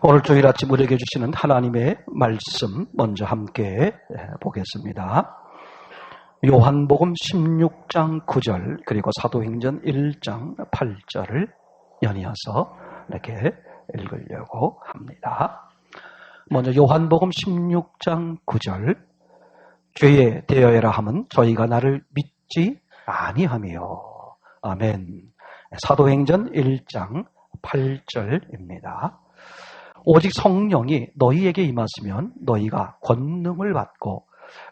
오늘 주일 아침 우리에게 주시는 하나님의 말씀 먼저 함께 보겠습니다. 요한복음 16장 9절 그리고 사도행전 1장 8절을 연이어서 이렇게 읽으려고 합니다. 먼저 요한복음 16장 9절 죄에 대하여라 함은 저희가 나를 믿지 아니하며. 아멘. 사도행전 1장 8절입니다. 오직 성령이 너희에게 임하시면 너희가 권능을 받고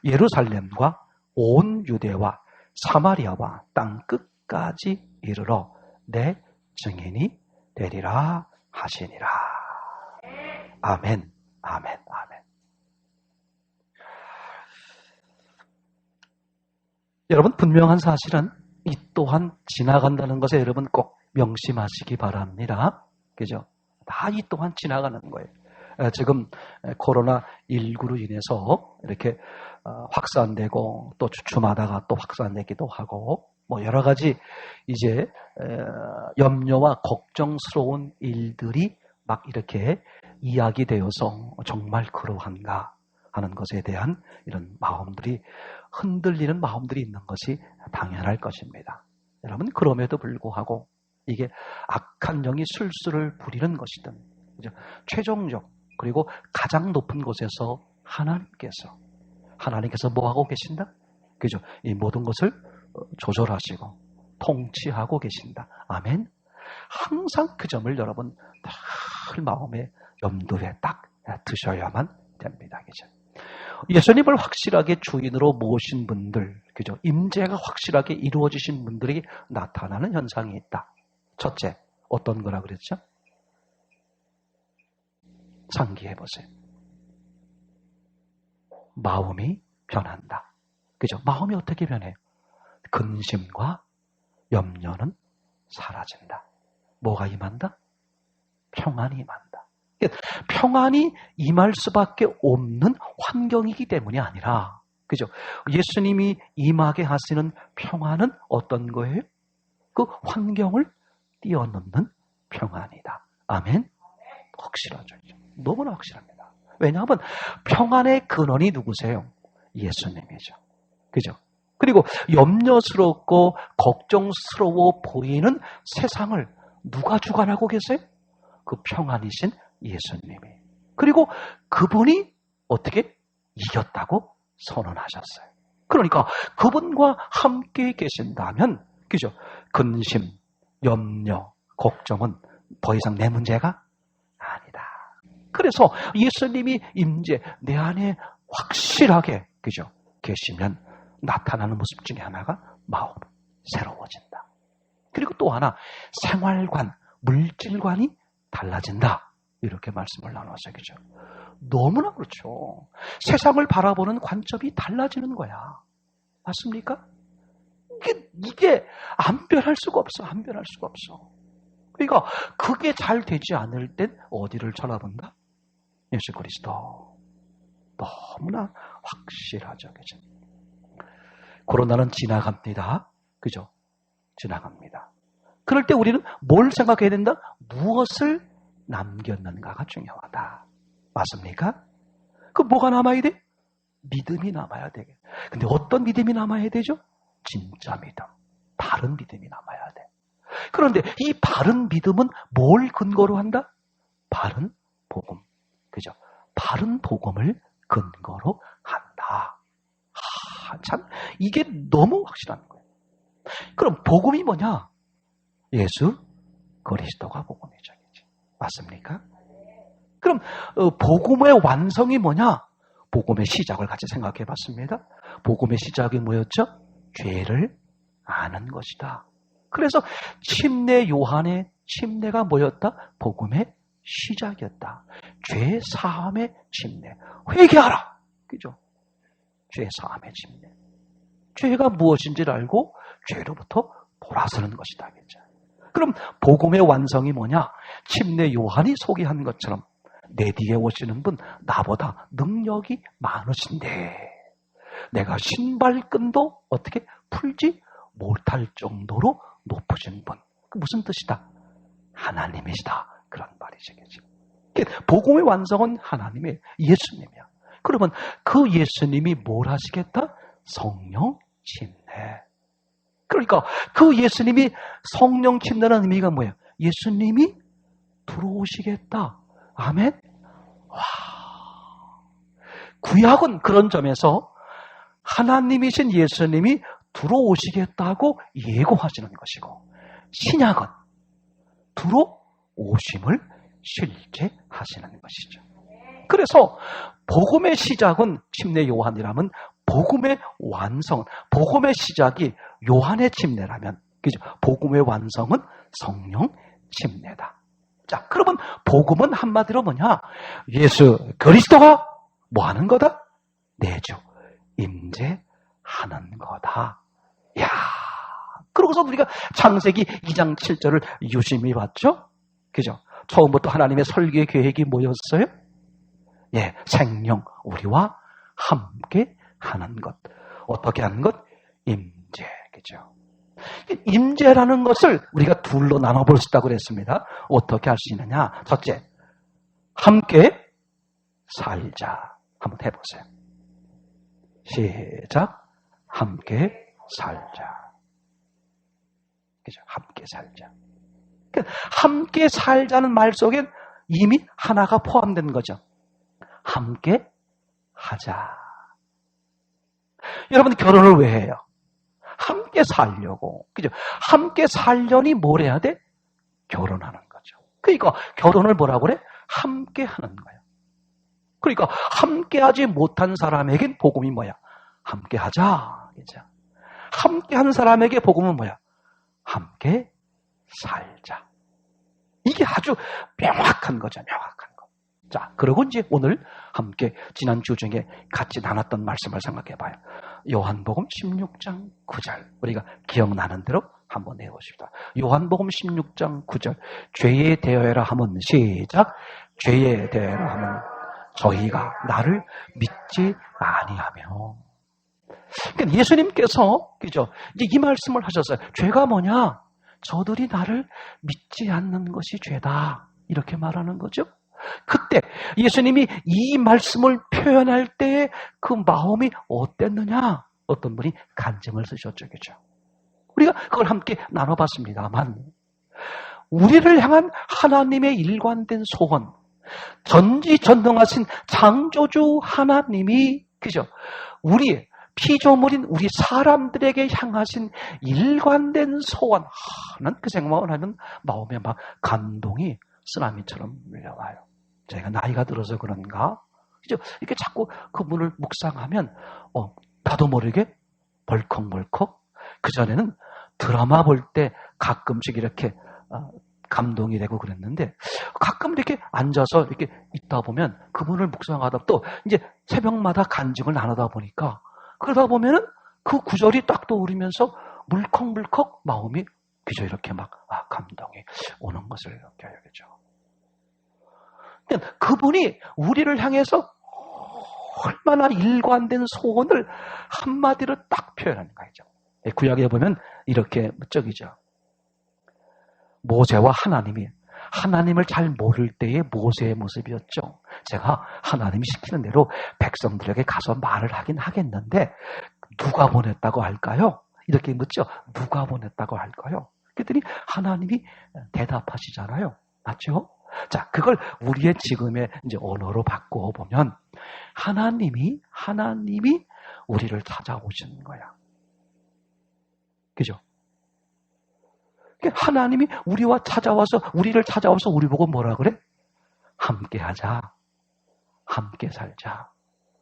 예루살렘과 온 유대와 사마리아와 땅 끝까지 이르러 내 증인이 되리라 하시니라. 아멘, 아멘, 아멘. 여러분, 분명한 사실은 이 또한 지나간다는 것에 여러분 꼭 명심하시기 바랍니다. 그죠? 다 이 또한 지나가는 거예요. 지금 코로나19로 인해서 이렇게 확산되고 또 주춤하다가 또 확산되기도 하고 뭐 여러 가지 이제 염려와 걱정스러운 일들이 막 이렇게 이야기되어서 정말 그러한가 하는 것에 대한 이런 마음들이 흔들리는 마음들이 있는 것이 당연할 것입니다. 여러분, 그럼에도 불구하고 이게 악한 영이 술수를 부리는 것이든 그죠? 최종적 그리고 가장 높은 곳에서 하나님께서 뭐하고 계신다? 그죠? 이 모든 것을 조절하시고 통치하고 계신다. 아멘. 항상 그 점을 여러분 늘 마음의 염두에 딱 두셔야만 됩니다. 그죠? 예수님을 확실하게 주인으로 모신 분들, 그죠? 임재가 확실하게 이루어지신 분들에게 나타나는 현상이 있다. 첫째, 어떤 거라 그랬죠? 상기해 보세요. 마음이 변한다. 그죠? 마음이 어떻게 변해요? 근심과 염려는 사라진다. 뭐가 임한다? 평안이 임한다. 평안이 임할 수밖에 없는 환경이기 때문이 아니라, 그죠? 예수님이 임하게 하시는 평안은 어떤 거예요? 그 환경을 뛰어넘는 평안이다. 아멘? 확실하죠. 너무나 확실합니다. 왜냐하면 평안의 근원이 누구세요? 예수님이죠. 그죠? 그리고 염려스럽고 걱정스러워 보이는 세상을 누가 주관하고 계세요? 그 평안이신 예수님이. 그리고 그분이 어떻게 이겼다고 선언하셨어요. 그러니까 그분과 함께 계신다면, 그죠? 근심, 염려, 걱정은 더 이상 내 문제가 아니다. 그래서 예수님이 임재 내 안에 확실하게, 그죠? 계시면 나타나는 모습 중에 하나가 마음 새로워진다. 그리고 또 하나 생활관, 물질관이 달라진다. 이렇게 말씀을 나눴어요. 그죠? 너무나 그렇죠. 세상을 바라보는 관점이 달라지는 거야. 맞습니까? 이게 안 변할 수가 없어. 안 변할 수가 없어. 그러니까 그게 잘 되지 않을 땐 어디를 쳐다본다? 예수 그리스도. 너무나 확실하죠. 그죠? 코로나는 지나갑니다. 그죠? 지나갑니다. 그럴 때 우리는 뭘 생각해야 된다? 무엇을 남겼는가가 중요하다. 맞습니까? 그 뭐가 남아야 돼? 믿음이 남아야 되게. 근데 어떤 믿음이 남아야 되죠? 진짜 믿음. 바른 믿음이 남아야 돼. 그런데 이 바른 믿음은 뭘 근거로 한다? 바른 복음. 그죠? 바른 복음을 근거로 한다. 참, 이게 너무 확실한 거예요. 그럼 복음이 뭐냐? 예수 그리스도가 복음이죠. 맞습니까? 그럼 복음의 완성이 뭐냐? 복음의 시작을 같이 생각해 봤습니다. 복음의 시작이 뭐였죠? 죄를 아는 것이다. 그래서 침례 요한의 침례가 뭐였다? 복음의 시작이었다. 죄 사함의 침례. 회개하라. 그죠? 죄 사함의 침례. 죄가 무엇인지를 알고 죄로부터 돌아서는 것이다. 그죠? 그럼 복음의 완성이 뭐냐? 침례 요한이 소개한 것처럼 내 뒤에 오시는 분 나보다 능력이 많으신데 내가 신발끈도 어떻게 풀지 못할 정도로 높으신 분. 그 무슨 뜻이다? 하나님이시다. 그런 말이죠. 복음의 완성은 하나님의 예수님이야. 그러면 그 예수님이 뭘 하시겠다? 성령 침례. 그러니까 그 예수님이 성령 침례라는 의미가 뭐예요? 예수님이 들어오시겠다. 아멘? 와. 구약은 그런 점에서 하나님이신 예수님이 들어오시겠다고 예고하시는 것이고, 신약은 들어오심을 실제하시는 것이죠. 그래서 복음의 시작은 침례 요한이라면 복음의 완성, 복음의 시작이 요한의 침례라면, 그죠? 복음의 완성은 성령 침례다. 자, 그러면 복음은 한마디로 뭐냐? 예수 그리스도가 뭐 하는 거다? 내주 임재하는 거다. 야, 그러고서 우리가 창세기 2장 7절을 유심히 봤죠? 그죠? 처음부터 하나님의 설계 계획이 뭐였어요? 예, 생명 우리와 함께 하는 것. 어떻게 하는 것? 임재. 그죠? 임재라는 것을 우리가 둘로 나눠볼 수 있다고 그랬습니다. 어떻게 할 수 있느냐? 첫째, 함께 살자. 한번 해보세요. 시작. 함께 살자. 그죠? 함께 살자. 함께 살자는 말 속엔 이미 하나가 포함된 거죠. 함께 하자. 여러분, 결혼을 왜 해요? 함께 살려고. 그죠? 함께 살려니 뭘 해야 돼? 결혼하는 거죠. 그러니까 결혼을 뭐라고 그래? 함께 하는 거예요. 그러니까 함께 하지 못한 사람에겐 복음이 뭐야? 함께 하자. 그죠? 함께 한 사람에게 복음은 뭐야? 함께 살자. 이게 아주 명확한 거죠. 명확한 거. 자, 그리고 이제 오늘 함께 지난주 중에 같이 나눴던 말씀을 생각해 봐요. 요한복음 16장 9절. 우리가 기억나는 대로 한번 내보십시다. 요한복음 16장 9절. 죄에 대하여라 하면 시작. 죄에 대하여라 하면 저희가 나를 믿지 아니하며. 그러니까 예수님께서, 그죠? 이제 이 말씀을 하셨어요. 죄가 뭐냐? 저들이 나를 믿지 않는 것이 죄다. 이렇게 말하는 거죠. 그때 예수님이 이 말씀을 표현할 때 그 마음이 어땠느냐? 어떤 분이 간증을 쓰셨죠. 그죠? 우리가 그걸 함께 나눠봤습니다만, 우리를 향한 하나님의 일관된 소원, 전지전능하신 창조주 하나님이, 그죠? 우리 피조물인 우리 사람들에게 향하신 일관된 소원, 난 그 생각을 하면 마음에 막 감동이 쓰나미처럼 밀려와요. 제가 나이가 들어서 그런가? 그죠? 이렇게 자꾸 그분을 묵상하면, 나도 모르게 벌컥벌컥. 그전에는 드라마 볼 때 가끔씩 이렇게 감동이 되고 그랬는데, 가끔 이렇게 앉아서 이렇게 있다 보면 그분을 묵상하다 또 이제 새벽마다 간증을 나누다 보니까, 그러다 보면은 그 구절이 딱 떠오르면서 물컥물컥 마음이 그저 이렇게 막 감동이 오는 것을 느껴야겠죠. 그분이 우리를 향해서 얼마나 일관된 소원을 한마디로 딱 표현하는 거죠. 구약에 보면 이렇게 적이죠. 모세와 하나님을 잘 모를 때의 모세의 모습이었죠. 제가 하나님이 시키는 대로 백성들에게 가서 말을 하긴 하겠는데 누가 보냈다고 할까요? 이렇게 묻죠. 누가 보냈다고 할까요? 그랬더니 하나님이 대답하시잖아요. 맞죠? 자, 그걸 우리의 지금의 이제 언어로 바꾸어 보면 하나님이 우리를 찾아오시는 거야. 그죠? 하나님이 우리를 찾아와서 우리 보고 뭐라 그래? 함께 하자. 함께 살자.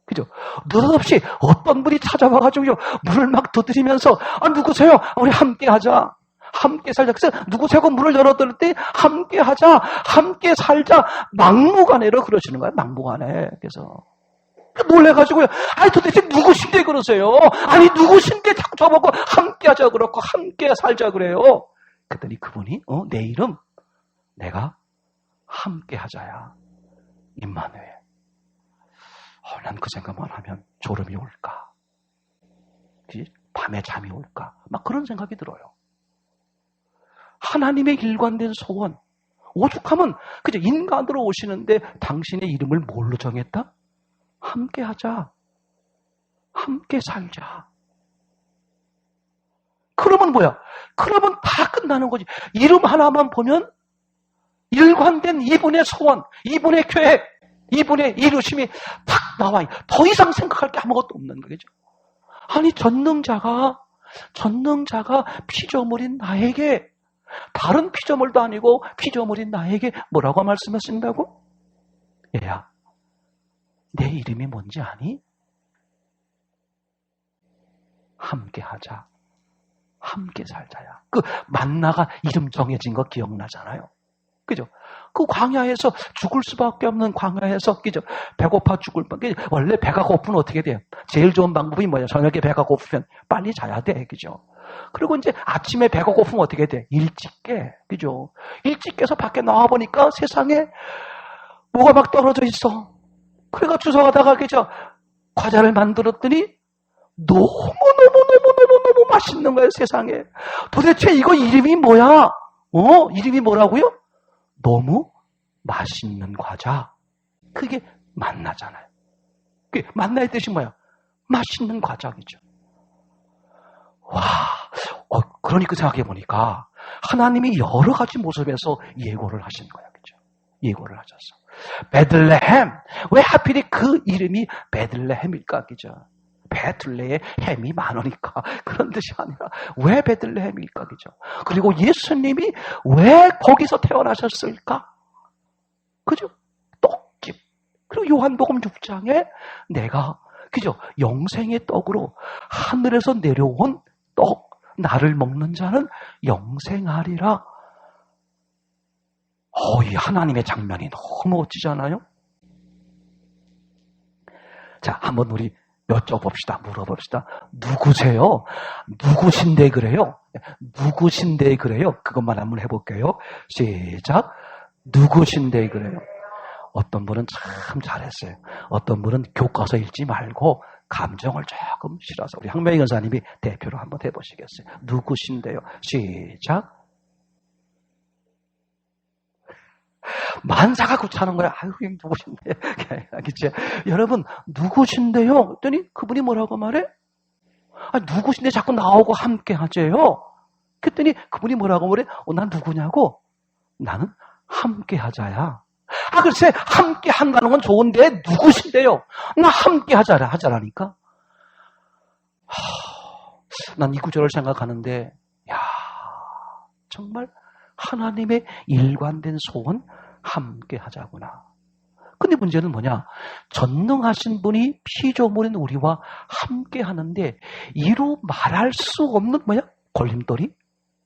그죠? 느닷없이 어떤 분이 찾아와가지고 문을 막 두드리면서 누구세요? 우리 함께 하자. 함께 살자. 그래서 누구세요? 문을 열어드릴 때 함께 하자. 함께 살자. 막무가내로 그러시는 거예요. 막무가내. 그래서 놀래가지고요. 도대체 누구신데 그러세요? 누구신데 자꾸 저보고 함께 하자 그렇고 함께 살자 그래요. 그랬더니 그분이 내 이름 내가 함께 하자야. 임마누엘. 난 그 생각만 하면 졸음이 올까? 밤에 잠이 올까? 막 그런 생각이 들어요. 하나님의 일관된 소원, 오죽하면 그죠? 인간으로 오시는데 당신의 이름을 뭘로 정했다? 함께 하자. 함께 살자. 그러면 뭐야? 그러면 다 끝나는 거지. 이름 하나만 보면 일관된 이분의 소원, 이분의 계획, 이분의 이루심이 탁 나와. 더 이상 생각할 게 아무것도 없는 거죠. 아니 전능자가 피조물인 나에게, 다른 피조물도 아니고 피조물인 나에게 뭐라고 말씀하신다고? 얘야, 내 이름이 뭔지 아니? 함께 하자. 함께 살자야. 그 만나가 이름 정해진 거 기억나잖아요. 그죠? 그 광야에서 죽을 수밖에 없는 광야에서, 그죠? 배고파 죽을 뻔. 원래 배가 고프면 어떻게 돼요? 제일 좋은 방법이 뭐야? 저녁에 배가 고프면 빨리 자야 돼. 그죠? 그리고 이제 아침에 배가 고프면 어떻게 돼? 일찍 깨. 그죠? 일찍 깨서 밖에 나와보니까 세상에 뭐가 막 떨어져 있어. 그래가 주워가다가, 그죠? 과자를 만들었더니 너무 맛있는 거예요, 세상에. 도대체 이거 이름이 뭐야? 이름이 뭐라고요? 너무 맛있는 과자. 그게 만나잖아요. 그게 만나의 뜻이 뭐야? 맛있는 과자이죠. 와, 그러니까 생각해보니까 하나님이 여러 가지 모습에서 예고를 하신 거야. 그죠? 예고를 하셨어. 베들레헴. 왜 하필이 그 이름이 베들레헴일까? 그죠? 베들레헴에 햄이 많으니까 그런 뜻이 아니라 왜 베들레헴일까? 그죠? 그리고 예수님이 왜 거기서 태어나셨을까? 그죠? 떡집. 그리고 요한복음 6장에 내가, 그죠? 영생의 떡으로 하늘에서 내려온 떡, 나를 먹는 자는 영생하리라. 이 하나님의 장면이 너무 멋지잖아요? 자, 한번 우리 여쭤봅시다. 물어봅시다. 누구세요? 누구신데 그래요? 누구신데 그래요? 그것만 한번 해볼게요. 시작. 누구신데 그래요? 어떤 분은 참 잘했어요. 어떤 분은 교과서 읽지 말고 감정을 조금 실어서 우리 항명희 권사님이 대표로 한번 해보시겠어요? 누구신데요? 시작. 만사가 구차는 거야. 아유, 누구신데? 그치? 여러분, 누구신데요? 그랬더니 그분이 뭐라고 말해? 누구신데 자꾸 나오고 함께 하재요? 그랬더니 그분이 뭐라고 말해? 난 누구냐고? 나는 함께 하자야. 글쎄, 함께 한다는 건 좋은데 누구신데요? 나 함께 하자라니까? 난 이 구절을 생각하는데, 정말 하나님의 일관된 소원, 함께 하자구나. 근데 문제는 뭐냐? 전능하신 분이 피조물인 우리와 함께 하는데 이루 말할 수 없는 뭐야? 걸림돌이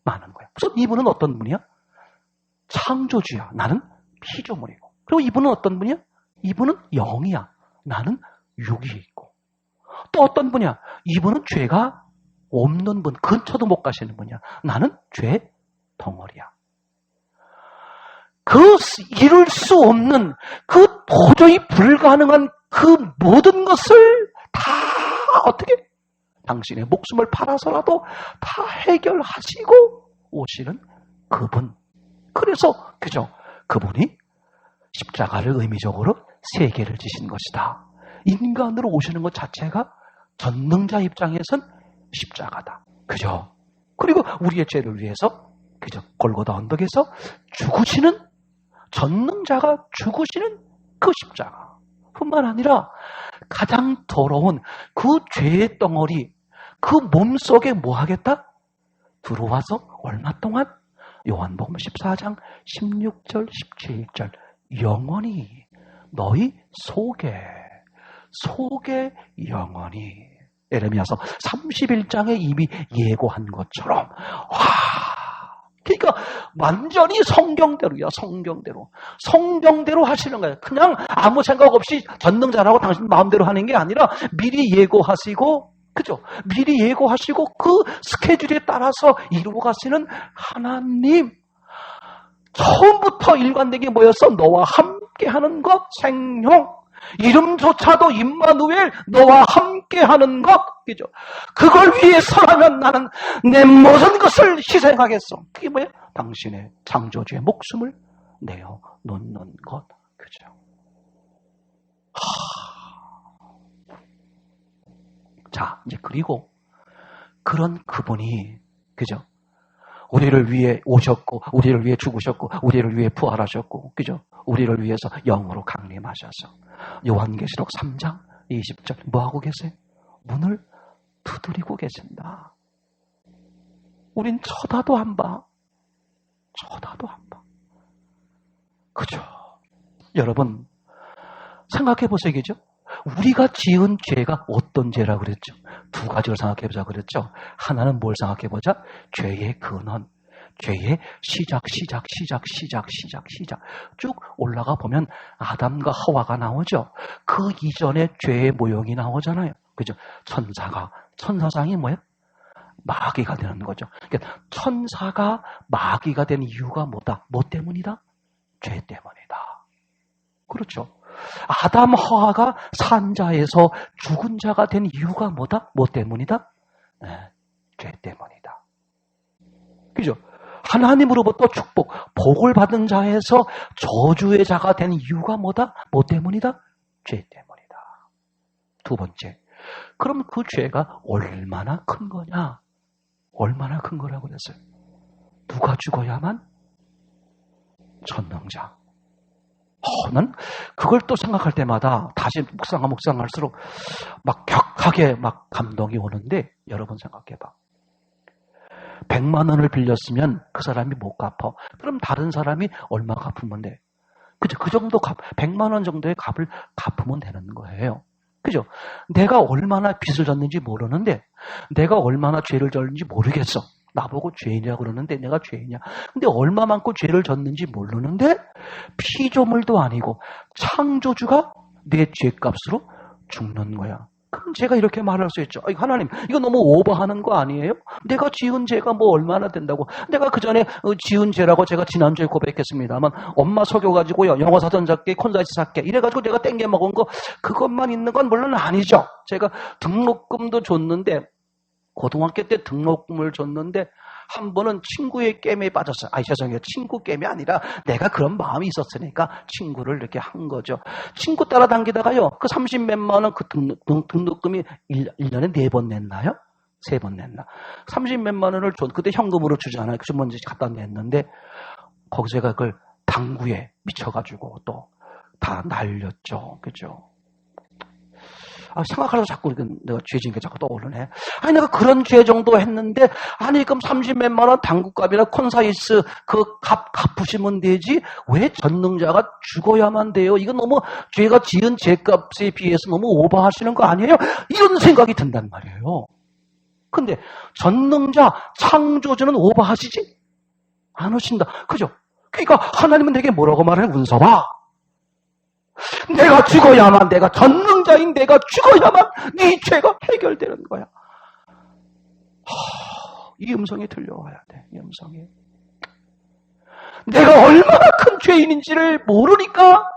많은 거야. 우선 이분은 어떤 분이야? 창조주야. 나는 피조물이고. 그리고 이분은 어떤 분이야? 이분은 영이야. 나는 육이 있고. 또 어떤 분이야? 이분은 죄가 없는 분, 근처도 못 가시는 분이야. 나는 죄 덩어리야. 그 이룰 수 없는, 그 도저히 불가능한 그 모든 것을 다 어떻게? 당신의 목숨을 팔아서라도 다 해결하시고 오시는 그분. 그래서 그죠? 그분이 십자가를 의미적으로 세계를 지신 것이다. 인간으로 오시는 것 자체가 전능자 입장에선 십자가다. 그죠? 그리고 우리의 죄를 위해서 그죠? 골고다 언덕에서 죽으시는, 전능자가 죽으시는 그 십자가 뿐만 아니라 가장 더러운 그 죄의 덩어리, 그 몸속에 뭐 하겠다? 들어와서 얼마 동안? 요한복음 14장 16절 17절 영원히 너희 속에 영원히. 에레미야서 31장에 이미 예고한 것처럼 그러니까 완전히 성경대로야. 성경대로 하시는 거예요. 그냥 아무 생각 없이 전능자라고 당신 마음대로 하는 게 아니라 미리 예고하시고, 그죠? 미리 예고하시고 그 스케줄에 따라서 이루어 가시는 하나님. 처음부터 일관되게 모여서 너와 함께하는 것, 생형. 이름조차도 임마누엘, 너와 함께하는 것, 그죠? 그걸 위해서라면 나는 내 모든 것을 희생하겠어. 그게 뭐야? 당신의 창조주의 목숨을 내어 놓는 것. 그죠? 자, 이제 그리고 그런 그분이, 그죠? 우리를 위해 오셨고, 우리를 위해 죽으셨고, 우리를 위해 부활하셨고, 그죠? 우리를 위해서 영으로 강림하셔서. 요한계시록 3장 20절, 뭐하고 계세요? 문을 두드리고 계신다. 우린 쳐다도 안 봐. 쳐다도 안 봐. 그죠? 여러분, 생각해 보세요, 그죠? 우리가 지은 죄가 어떤 죄라고 그랬죠? 두 가지를 생각해 보자 그랬죠? 하나는 뭘 생각해 보자? 죄의 근원, 죄의 시작. 쭉 올라가 보면 아담과 하와가 나오죠. 그 이전에 죄의 모형이 나오잖아요. 그죠? 천사장이 뭐예요? 마귀가 되는 거죠. 그러니까 천사가 마귀가 된 이유가 뭐다? 뭐 때문이다? 죄 때문이다. 그렇죠. 아담 하와가 산자에서 죽은 자가 된 이유가 뭐다? 뭐 때문이다? 네, 죄 때문이다. 그죠? 하나님으로부터 축복, 복을 받은 자에서 저주의 자가 된 이유가 뭐다? 뭐 때문이다? 죄 때문이다. 두 번째, 그럼 그 죄가 얼마나 큰 거냐? 얼마나 큰 거라고 그랬어요? 누가 죽어야만? 전능자. 난 그걸 또 생각할 때마다 다시 묵상할수록 막 격하게 막 감동이 오는데, 여러분 생각해봐. 100만 원을 빌렸으면 그 사람이 못 갚아. 그럼 다른 사람이 얼마 갚으면 돼? 그죠? 그 정도 100만 원 정도의 값을 갚으면 되는 거예요. 그죠? 내가 얼마나 빚을 졌는지 모르는데, 내가 얼마나 죄를 졌는지 모르겠어. 나보고 죄인이라고 그러는데 내가 죄인이야. 근데 얼마만큼 죄를 졌는지 모르는데 피조물도 아니고 창조주가 내 죄값으로 죽는 거야. 그럼 제가 이렇게 말할 수 있죠. 하나님, 이거 너무 오버하는 거 아니에요? 내가 지은 죄가 뭐 얼마나 된다고. 내가 그 전에 지은 죄라고 제가 지난주에 고백했습니다만, 엄마 속여가지고요, 영어 사전 작게, 콘사이트 작게 이래가지고 내가 땡겨 먹은 거, 그것만 있는 건 물론 아니죠. 제가 등록금도 줬는데, 고등학교 때 등록금을 줬는데 한 번은 친구의 게임에 빠졌어요. 죄송해요. 친구 게임이 아니라 내가 그런 마음이 있었으니까 친구를 이렇게 한 거죠. 친구 따라다니다가요. 그 30몇만 원 그 등록금이 1년에 4번 냈나요? 3번 냈나? 30몇만 원을 그때 현금으로 주잖아요. 그 주머니 갖다 냈는데 거기서 제가 그걸 당구에 미쳐가지고 또 다 날렸죠. 그죠? 생각하려고 자꾸 내가 죄진 게 자꾸 떠오르네. 내가 그런 죄 정도 했는데, 그럼 30몇만 원 당구값이나 콘사이스 그 갚으시면 되지. 왜 전능자가 죽어야만 돼요? 이건 너무 죄가 지은 죄값에 비해서 너무 오버하시는 거 아니에요? 이런 생각이 든단 말이에요. 근데 전능자, 창조주는 오버하시지 않으신다. 그죠? 그러니까 하나님은 내게 뭐라고 말해요? 문서봐. 내가 죽어야만, 내가 전능자인 내가 죽어야만 네 죄가 해결되는 거야. 이 음성이 들려와야 돼. 이 음성이. 내가 얼마나 큰 죄인인지를 모르니까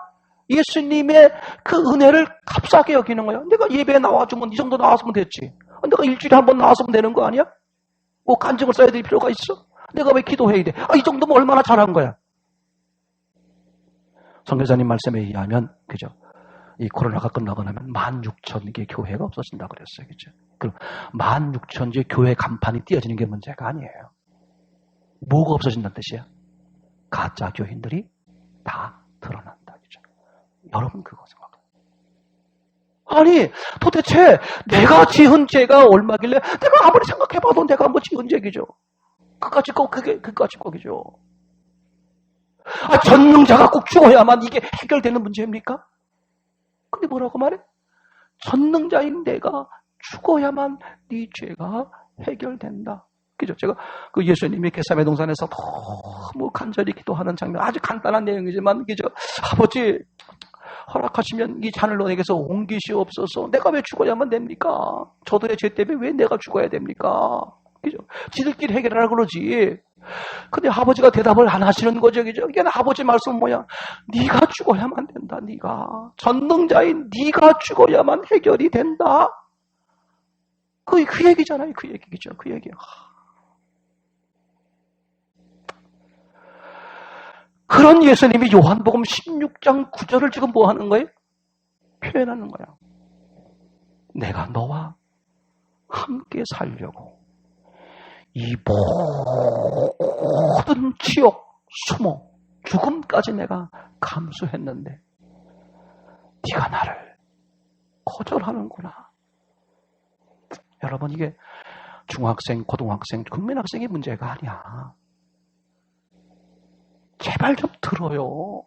예수님의 그 은혜를 값싸게 여기는 거야. 내가 예배에 나와주면 이 정도 나왔으면 됐지. 내가 일주일에 한 번 나왔으면 되는 거 아니야? 뭐 간증을 써야 될 필요가 있어? 내가 왜 기도해야 돼? 이 정도면 얼마나 잘한 거야. 선교사님 말씀에 의하면, 그죠? 이 코로나가 끝나고 나면 16,000개 교회가 없어진다고 그랬어요. 그죠? 그럼 16,000개 교회 간판이 띄어지는 게 문제가 아니에요. 뭐가 없어진다는 뜻이야? 가짜 교인들이 다 드러난다. 그죠? 여러분 그거 생각해요. 도대체 내가 지은 죄가 얼마길래 내가 아무리 생각해봐도 내가 뭐 지은 죄기죠. 그까짓 거기죠. 전능자가 꼭 죽어야만 이게 해결되는 문제입니까? 근데 뭐라고 말해? 전능자인 내가 죽어야만 네 죄가 해결된다. 그죠? 제가 그 예수님이 겟세마네 동산에서 너무 간절히 기도하는 장면, 아주 간단한 내용이지만, 그죠? 아버지, 허락하시면 이 잔을 너에게서 옮기시옵소서. 내가 왜 죽어야만 됩니까? 저들의 죄 때문에 왜 내가 죽어야 됩니까? 그죠? 지들끼리 해결하라 그러지. 근데 아버지가 대답을 안 하시는 거죠. 그죠? 이게 아버지 말씀은 뭐야? 네가 죽어야만 된다. 네가 전능자인 네가 죽어야만 해결이 된다. 그 얘기잖아요. 그 얘기죠. 그 얘기. 그런 예수님이 요한복음 16장 9절을 지금 뭐 하는 거예요? 표현하는 거야. 내가 너와 함께 살려고 이 모든 지옥, 수모, 죽음까지 내가 감수했는데 네가 나를 거절하는구나. 여러분, 이게 중학생, 고등학생, 국민학생의 문제가 아니야. 제발 좀 들어요.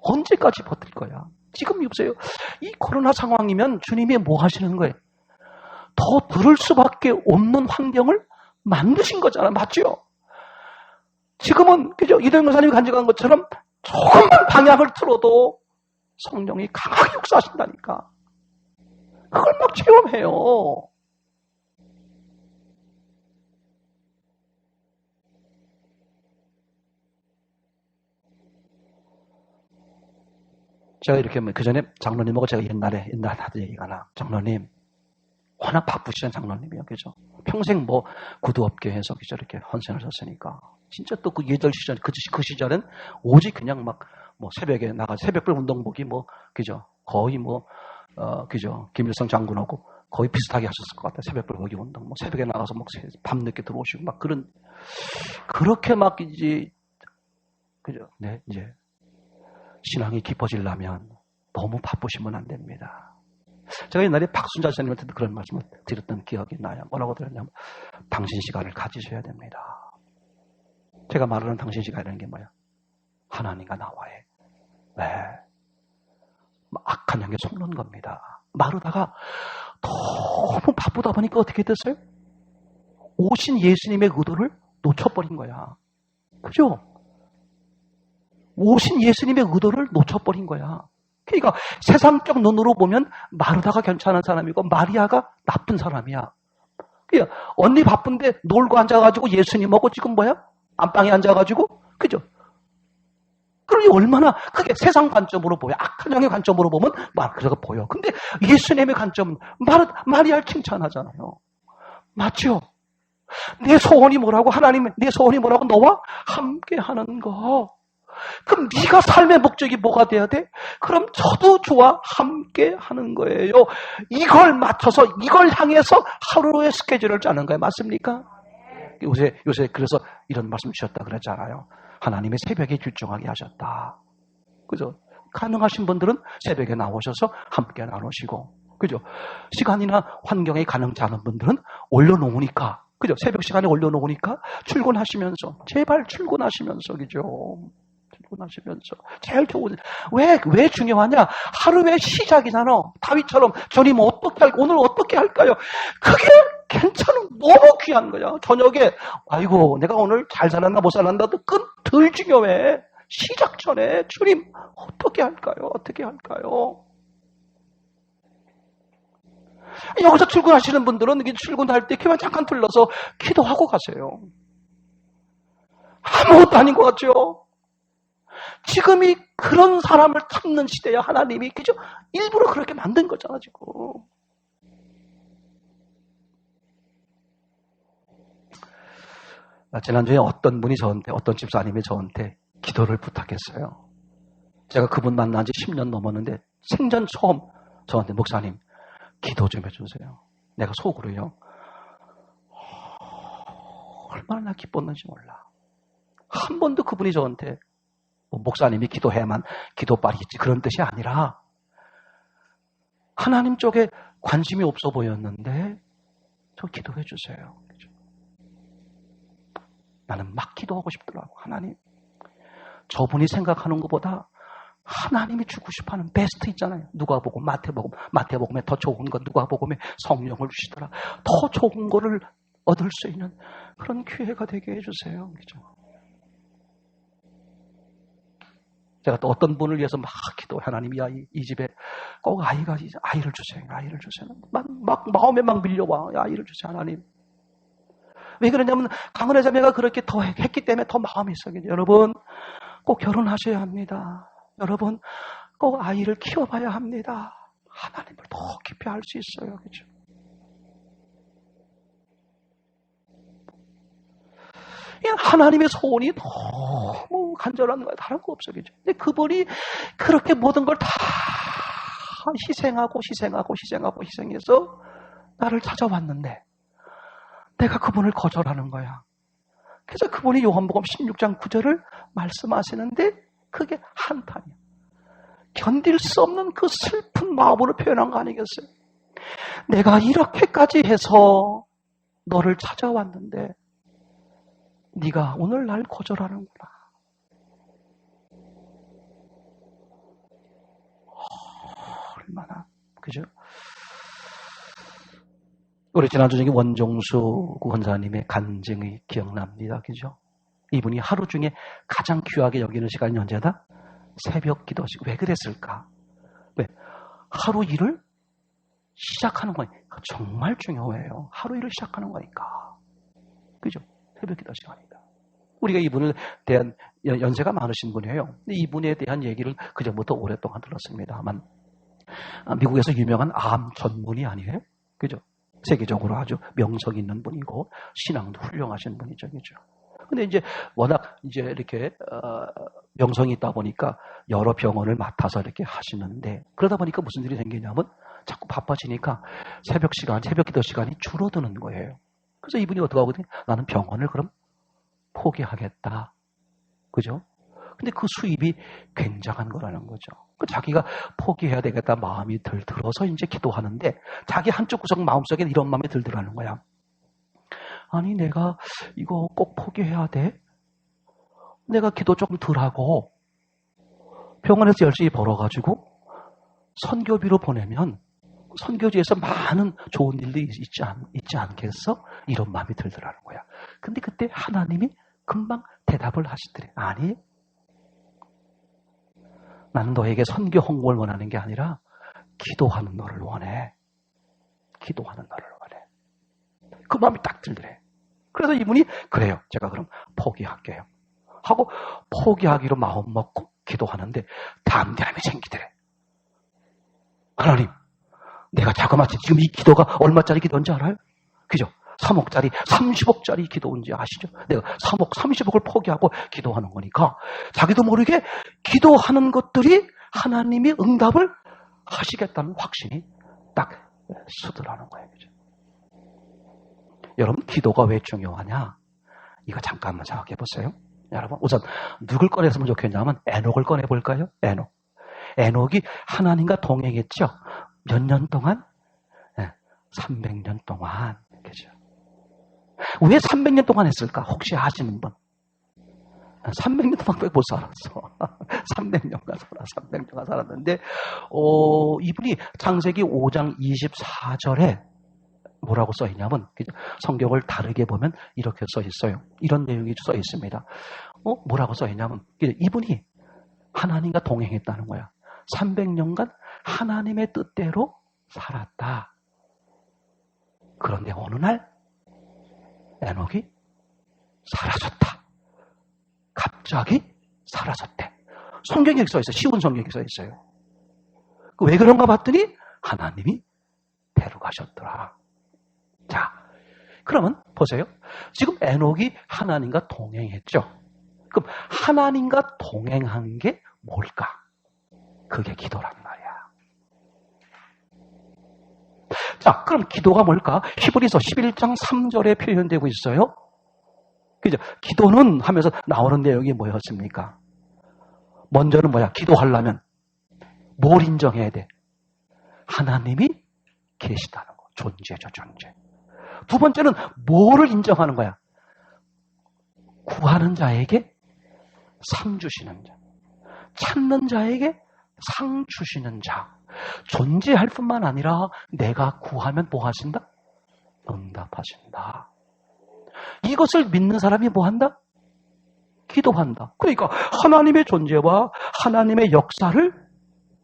언제까지 버틸 거야? 지금 여보세요. 이 코로나 상황이면 주님이 뭐 하시는 거예요? 더 들을 수밖에 없는 환경을 만드신 거잖아. 맞죠? 지금은 그죠? 이동영 목사님이 간증한 것처럼 조금만 방향을 틀어도 성령이 강하게 역사하신다니까. 그걸 막 체험해요. 제가 이렇게 그 전에 장로님하고 제가 옛날에 하던 얘기가 나. 장로님, 워낙 바쁘시는 장로님이요, 그죠? 평생 뭐 구두업계에서 그죠 이렇게 헌신을 섰으니까 진짜 또 그 예절 시절 그 시절엔 오직 그냥 막 뭐 새벽에 나가 새벽별 운동복이 뭐 그죠 거의 뭐 그죠 김일성 장군하고 거의 비슷하게 하셨을 것 같아요. 새벽별 거기 운동 뭐 새벽에 나가서 막 밤늦게 들어오시고 막 그런 그렇게 막 이제 그죠 네 이제 신앙이 깊어지려면 너무 바쁘시면 안 됩니다. 제가 옛날에 박순자 선생님한테도 그런 말씀을 드렸던 기억이 나요. 뭐라고 드렸냐면 당신 시간을 가지셔야 됩니다. 제가 말하는 당신 시간이라는 게 뭐야? 하나님과 나와의 악한 영에 속는 겁니다. 마르다가 너무 바쁘다 보니까 어떻게 됐어요? 오신 예수님의 의도를 놓쳐버린 거야. 그죠? 오신 예수님의 의도를 놓쳐버린 거야. 그러니까 세상적 눈으로 보면 마르다가 괜찮은 사람이고 마리아가 나쁜 사람이야. 그러니까 언니 바쁜데 놀고 앉아가지고 예수님하고 지금 뭐야? 안방에 앉아가지고 그죠? 그러니 얼마나 그게 세상 관점으로 보여. 악한 영의 관점으로 보면 마르다가 보여. 근데 예수님의 관점은 마리아를 칭찬하잖아요. 맞죠? 내 소원이 뭐라고? 하나님 내 소원이 뭐라고? 너와 함께하는 거. 그럼 네가 삶의 목적이 뭐가 돼야 돼? 그럼 저도 저와 함께 하는 거예요. 이걸 맞춰서 이걸 향해서 하루의 스케줄을 짜는 거예요. 맞습니까? 요새 그래서 이런 말씀 주셨다 그랬잖아요. 하나님의 새벽에 결정하게 하셨다. 그죠? 가능하신 분들은 새벽에 나오셔서 함께 나누시고 그죠? 시간이나 환경에 가능치 않은 분들은 올려놓으니까 그죠? 새벽 시간에 올려놓으니까 출근하시면서 제발 출근하시면서 그죠? 출근하시면서 제일 좋은 왜 중요하냐? 하루의 시작이잖아. 다윗처럼 주님 어떻게 할까? 오늘 어떻게 할까요? 그게 괜찮은 너무 귀한 거야. 저녁에 아이고 내가 오늘 잘 살았나 못 살았나도 덜 중요해. 시작 전에 주님 어떻게 할까요? 어떻게 할까요? 여기서 출근하시는 분들은 출근할 때 귀만 잠깐 둘러서 기도하고 가세요. 아무것도 아닌 것 같죠? 지금이 그런 사람을 찾는 시대야. 하나님이 그죠? 일부러 그렇게 만든 거잖아 지금. 지난주에 어떤 분이 어떤 집사님이 저한테 기도를 부탁했어요. 제가 그분 만난 지 10년 넘었는데 생전 처음 저한테 목사님 기도 좀 해주세요. 내가 속으로요. 얼마나 기뻤는지 몰라. 한 번도 그분이 저한테 목사님이 기도해야만 기도빨이 있지 그런 뜻이 아니라 하나님 쪽에 관심이 없어 보였는데 저 기도해 주세요. 나는 막 기도하고 싶더라고. 하나님 저분이 생각하는 것보다 하나님이 주고 싶어하는 베스트 있잖아요. 누가복음, 마태복음에 더 좋은 것, 누가복음에 성령을 주시더라. 더 좋은 거를 얻을 수 있는 그런 기회가 되게 해주세요. 그죠? 제가 또 어떤 분을 위해서 막 기도해. 하나님, 이 집에 꼭 아이를 주세요. 아이를 주세요. 막 마음에 막 밀려와. 아이를 주세요. 하나님. 왜 그러냐면 강은혜 자매가 그렇게 더 했기 때문에 더 마음이 있어요. 여러분 꼭 결혼하셔야 합니다. 여러분 꼭 아이를 키워봐야 합니다. 하나님을 더 깊이 알 수 있어요. 그렇죠? 하나님의 소원이 너무 간절한 거야. 다른 거 없어. 그죠? 근데 그분이 그렇게 모든 걸 다 희생해서 나를 찾아왔는데 내가 그분을 거절하는 거야. 그래서 그분이 요한복음 16장 9절을 말씀하시는데 그게 한탄이야. 견딜 수 없는 그 슬픈 마음으로 표현한 거 아니겠어요? 내가 이렇게까지 해서 너를 찾아왔는데 네가 오늘 날 거절하는구나. 얼마나, 그죠? 우리 지난주 중에 원종수 권사님의 간증이 기억납니다. 그죠? 이분이 하루 중에 가장 귀하게 여기는 시간이 언제다? 새벽 기도식. 왜 그랬을까? 왜? 하루 일을 시작하는 거니까. 정말 중요해요. 하루 일을 시작하는 거니까. 그죠? 새벽 기도 시간이다. 우리가 이분에 대한 연세가 많으신 분이에요. 근데 이분에 대한 얘기를 그전부터 오랫동안 들었습니다만 미국에서 유명한 암 전문의 아니에요? 그죠? 세계적으로 아주 명성 있는 분이고 신앙도 훌륭하신 분이죠. 그죠? 근데 이제 워낙 이제 이렇게 명성이 있다 보니까 여러 병원을 맡아서 이렇게 하시는데 그러다 보니까 무슨 일이 생기냐면 자꾸 바빠지니까 새벽 기도 시간이 줄어드는 거예요. 그래서 이분이 어떻게 하거든요? 나는 병원을 그럼 포기하겠다. 그죠? 근데 그 수입이 굉장한 거라는 거죠. 자기가 포기해야 되겠다 마음이 들어서 이제 기도하는데 자기 한쪽 구석 마음속에 이런 마음이 들더라는 거야. 아니 내가 이거 꼭 포기해야 돼? 내가 기도 조금 덜 하고 병원에서 열심히 벌어가지고 선교비로 보내면 선교지에서 많은 좋은 일들이 있지 않겠어? 이런 마음이 들더라는 거야. 근데 그때 하나님이 금방 대답을 하시더래. 아니, 나는 너에게 선교 홍보를 원하는 게 아니라 기도하는 너를 원해. 기도하는 너를 원해. 그 마음이 딱 들더래. 그래서 이분이 그래요. 제가 그럼 포기할게요. 하고 포기하기로 마음 먹고 기도하는데 다음 사람이 생기더래. 하나님, 내가 자그마치 지금 이 기도가 얼마짜리 기도인지 알아요? 그죠? 3억짜리, 30억짜리 기도인지 아시죠? 내가 3억, 30억을 포기하고 기도하는 거니까 자기도 모르게 기도하는 것들이 하나님이 응답을 하시겠다는 확신이 딱 서더라는 거예요. 그죠? 여러분, 기도가 왜 중요하냐? 이거 잠깐만 생각해 보세요. 여러분, 우선 누굴 꺼냈으면 좋겠냐면 에녹을 꺼내볼까요? 에녹이 하나님과 동행했죠? 몇 년 동안? 300년 동안. 그죠? 왜 300년 동안 했을까? 혹시 아시는 분? 300년 동안 못 살았어. 300년간 살았는데, 이분이 창세기 5장 24절에 뭐라고 써 있냐면, 성경을 다르게 보면 이렇게 써 있어요. 이런 내용이 써 있습니다. 뭐라고 써 있냐면, 이분이 하나님과 동행했다는 거야. 300년간 하나님의 뜻대로 살았다. 그런데 어느 날 에녹이 사라졌다. 갑자기 사라졌대. 성경에 써 있어요. 쉬운 성경에 써 있어요. 왜 그런가 봤더니 하나님이 데려가셨더라. 자, 그러면 보세요. 지금 에녹이 하나님과 동행했죠. 그럼 하나님과 동행한 게 뭘까? 그게 기도란 말이야. 자, 그럼 기도가 뭘까? 히브리서 11장 3절에 표현되고 있어요. 그죠? 기도는 하면서 나오는 내용이 뭐였습니까? 먼저는 뭐야? 기도하려면 뭘 인정해야 돼? 하나님이 계시다는 거. 존재죠, 존재. 두 번째는 뭐를 인정하는 거야? 구하는 자에게 상 주시는 자. 찾는 자에게 상 주시는 자. 존재할 뿐만 아니라 내가 구하면 뭐 하신다? 응답하신다. 이것을 믿는 사람이 뭐 한다? 기도한다. 그러니까 하나님의 존재와 하나님의 역사를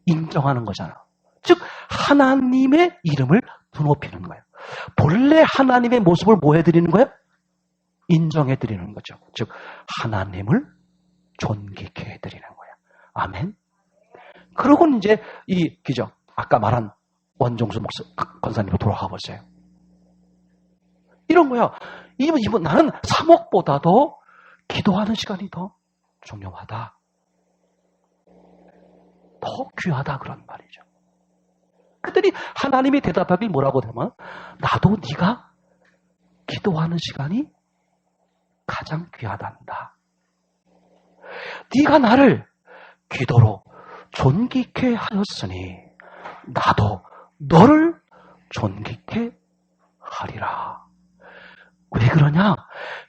인정하는 거잖아. 즉 하나님의 이름을 드높이는 거예요. 본래 하나님의 모습을 뭐 해드리는 거예요? 인정해드리는 거죠. 즉 하나님을 존귀케 해드리는 거예요. 아멘. 그러고 이제 기죠. 아까 말한 원종수 권사님으로 돌아가 보세요. 이런 거야. 이분 나는 3억보다도 기도하는 시간이 더 중요하다. 더 귀하다 그런 말이죠. 그랬더니 하나님이 대답하기 뭐라고 하면 나도 네가 기도하는 시간이 가장 귀하단다. 네가 나를 기도로 존귀케 하였으니 나도 너를 존귀케 하리라. 왜 그러냐?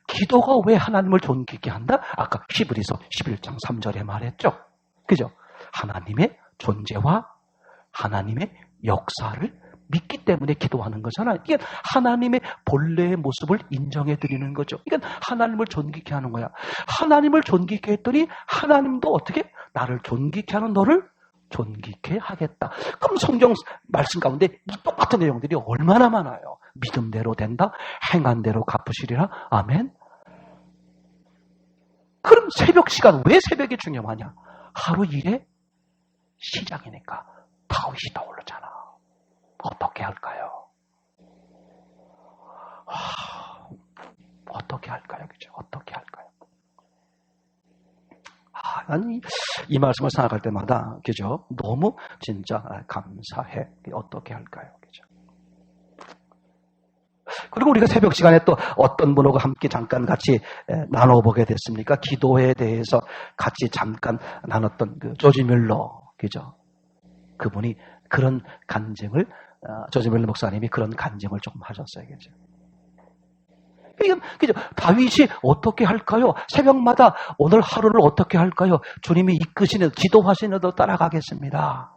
기도가 왜 하나님을 존귀케 한다? 아까 히브리서 11장 3절에 말했죠. 그죠? 하나님의 존재와 하나님의 역사를 믿기 때문에 기도하는 거잖아요. 이게 하나님의 본래의 모습을 인정해 드리는 거죠. 이건 하나님을 존귀케 하는 거야. 하나님을 존귀케 했더니 하나님도 어떻게? 나를 존귀케 하는 너를 존귀케 하겠다. 그럼 성경 말씀 가운데 이 똑같은 내용들이 얼마나 많아요. 믿음대로 된다. 행한대로 갚으시리라. 아멘. 그럼 새벽 시간, 왜 새벽이 중요하냐? 하루 일의 시작이니까. 다윗이 떠오르잖아. 어떻게 할까요? 어떻게 할까요? 그죠? 어떻게 할까요? 아니, 이 말씀을 생각할 때마다, 그죠? 너무 진짜 감사해. 어떻게 할까요? 그죠? 그리고 우리가 새벽 시간에 또 어떤 분하고 함께 잠깐 같이 나눠보게 됐습니까? 기도에 대해서 같이 잠깐 나눴던 그 조지 밀러, 그죠? 그분이 그런 간증을, 조지 밀러 목사님이 그런 간증을 조금 하셨어요. 그죠? 이건, 그죠? 다윗이 어떻게 할까요? 새벽마다 오늘 하루를 어떻게 할까요? 주님이 이끄시는, 지도하시는 대로 따라가겠습니다.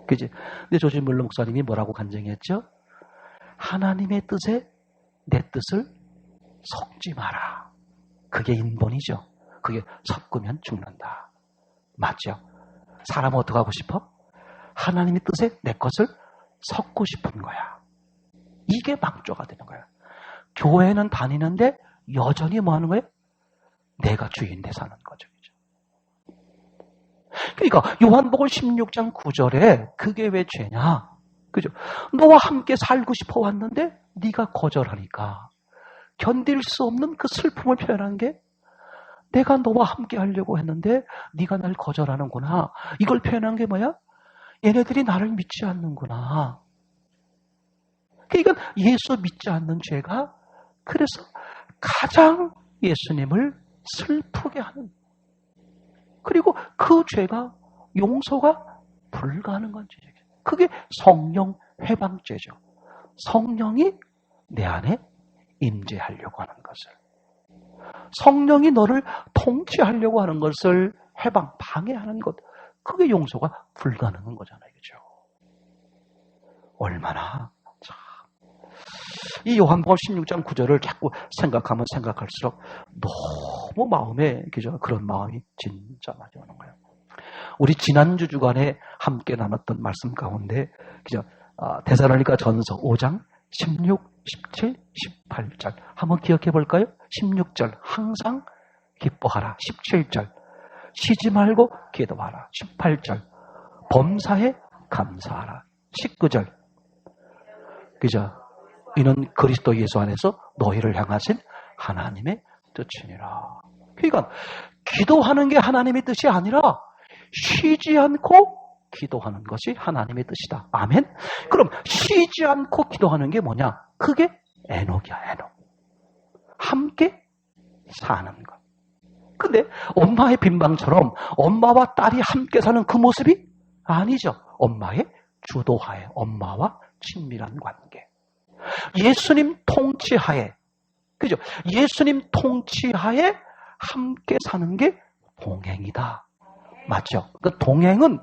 그지? 근데 조지 밀러 목사님이 뭐라고 간증했죠? 하나님의 뜻에 내 뜻을 섞지 마라. 그게 인본이죠. 그게 섞으면 죽는다. 맞죠? 사람은 어떻게 하고 싶어? 하나님의 뜻에 내 것을 섞고 싶은 거야. 이게 망조가 되는 거야. 교회는 다니는데 여전히 뭐 하는 거예요? 내가 주인 돼 사는 거죠. 그러니까 요한복음 16장 9절에 그게 왜 죄냐? 그죠? 너와 함께 살고 싶어 왔는데 네가 거절하니까 견딜 수 없는 그 슬픔을 표현한 게 내가 너와 함께 하려고 했는데 네가 날 거절하는구나. 이걸 표현한 게 뭐야? 얘네들이 나를 믿지 않는구나. 그러니까 예수 믿지 않는 죄가 그래서 가장 예수님을 슬프게 하는, 그리고 그 죄가 용서가 불가능한 죄죠. 그게 성령 회방죄죠. 성령이 내 안에 임재하려고 하는 것을, 성령이 너를 통치하려고 하는 것을 방해하는 것, 그게 용서가 불가능한 거잖아요. 그죠? 얼마나 참, 이 요한복음 16장 9절을 자꾸 생각하면 생각할수록 너무 마음에, 그죠? 그런 마음이 진짜 많이 오는 거예요. 우리 지난주 주간에 함께 나눴던 말씀 가운데, 그죠? 데살로니가 전서 5장 16, 17, 18절 한번 기억해 볼까요? 16절 항상 기뻐하라. 17절 쉬지 말고 기도하라. 18절 범사에 감사하라. 19절 그죠? 이는 그리스도 예수 안에서 너희를 향하신 하나님의 뜻이니라. 그러니까 기도하는 게 하나님의 뜻이 아니라 쉬지 않고 기도하는 것이 하나님의 뜻이다. 아멘? 그럼 쉬지 않고 기도하는 게 뭐냐? 그게 에녹이야, 에녹. 함께 사는 것. 근데 엄마의 빈방처럼 엄마와 딸이 함께 사는 그 모습이 아니죠. 엄마의 주도하에, 엄마와 친밀한 관계. 예수님 통치하에, 그죠? 예수님 통치하에 함께 사는 게 동행이다. 맞죠? 그 동행은,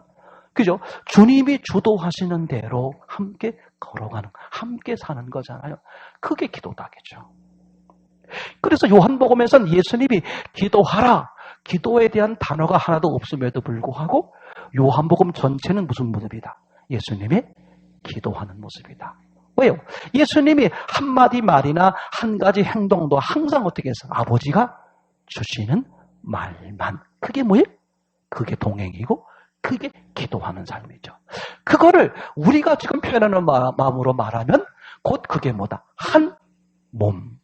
그죠? 주님이 주도하시는 대로 함께 걸어가는, 함께 사는 거잖아요. 그게 기도다겠죠. 그래서 요한복음에서는 예수님이 기도하라, 기도에 대한 단어가 하나도 없음에도 불구하고 요한복음 전체는 무슨 모습이다? 예수님의 기도하는 모습이다. 왜요? 예수님이 한마디 말이나 한 가지 행동도 항상 어떻게 해서 아버지가 주시는 말만. 그게 뭐예요? 그게 동행이고 그게 기도하는 삶이죠. 그거를 우리가 지금 표현하는 마음으로 말하면 곧 그게 뭐다? 한 몸.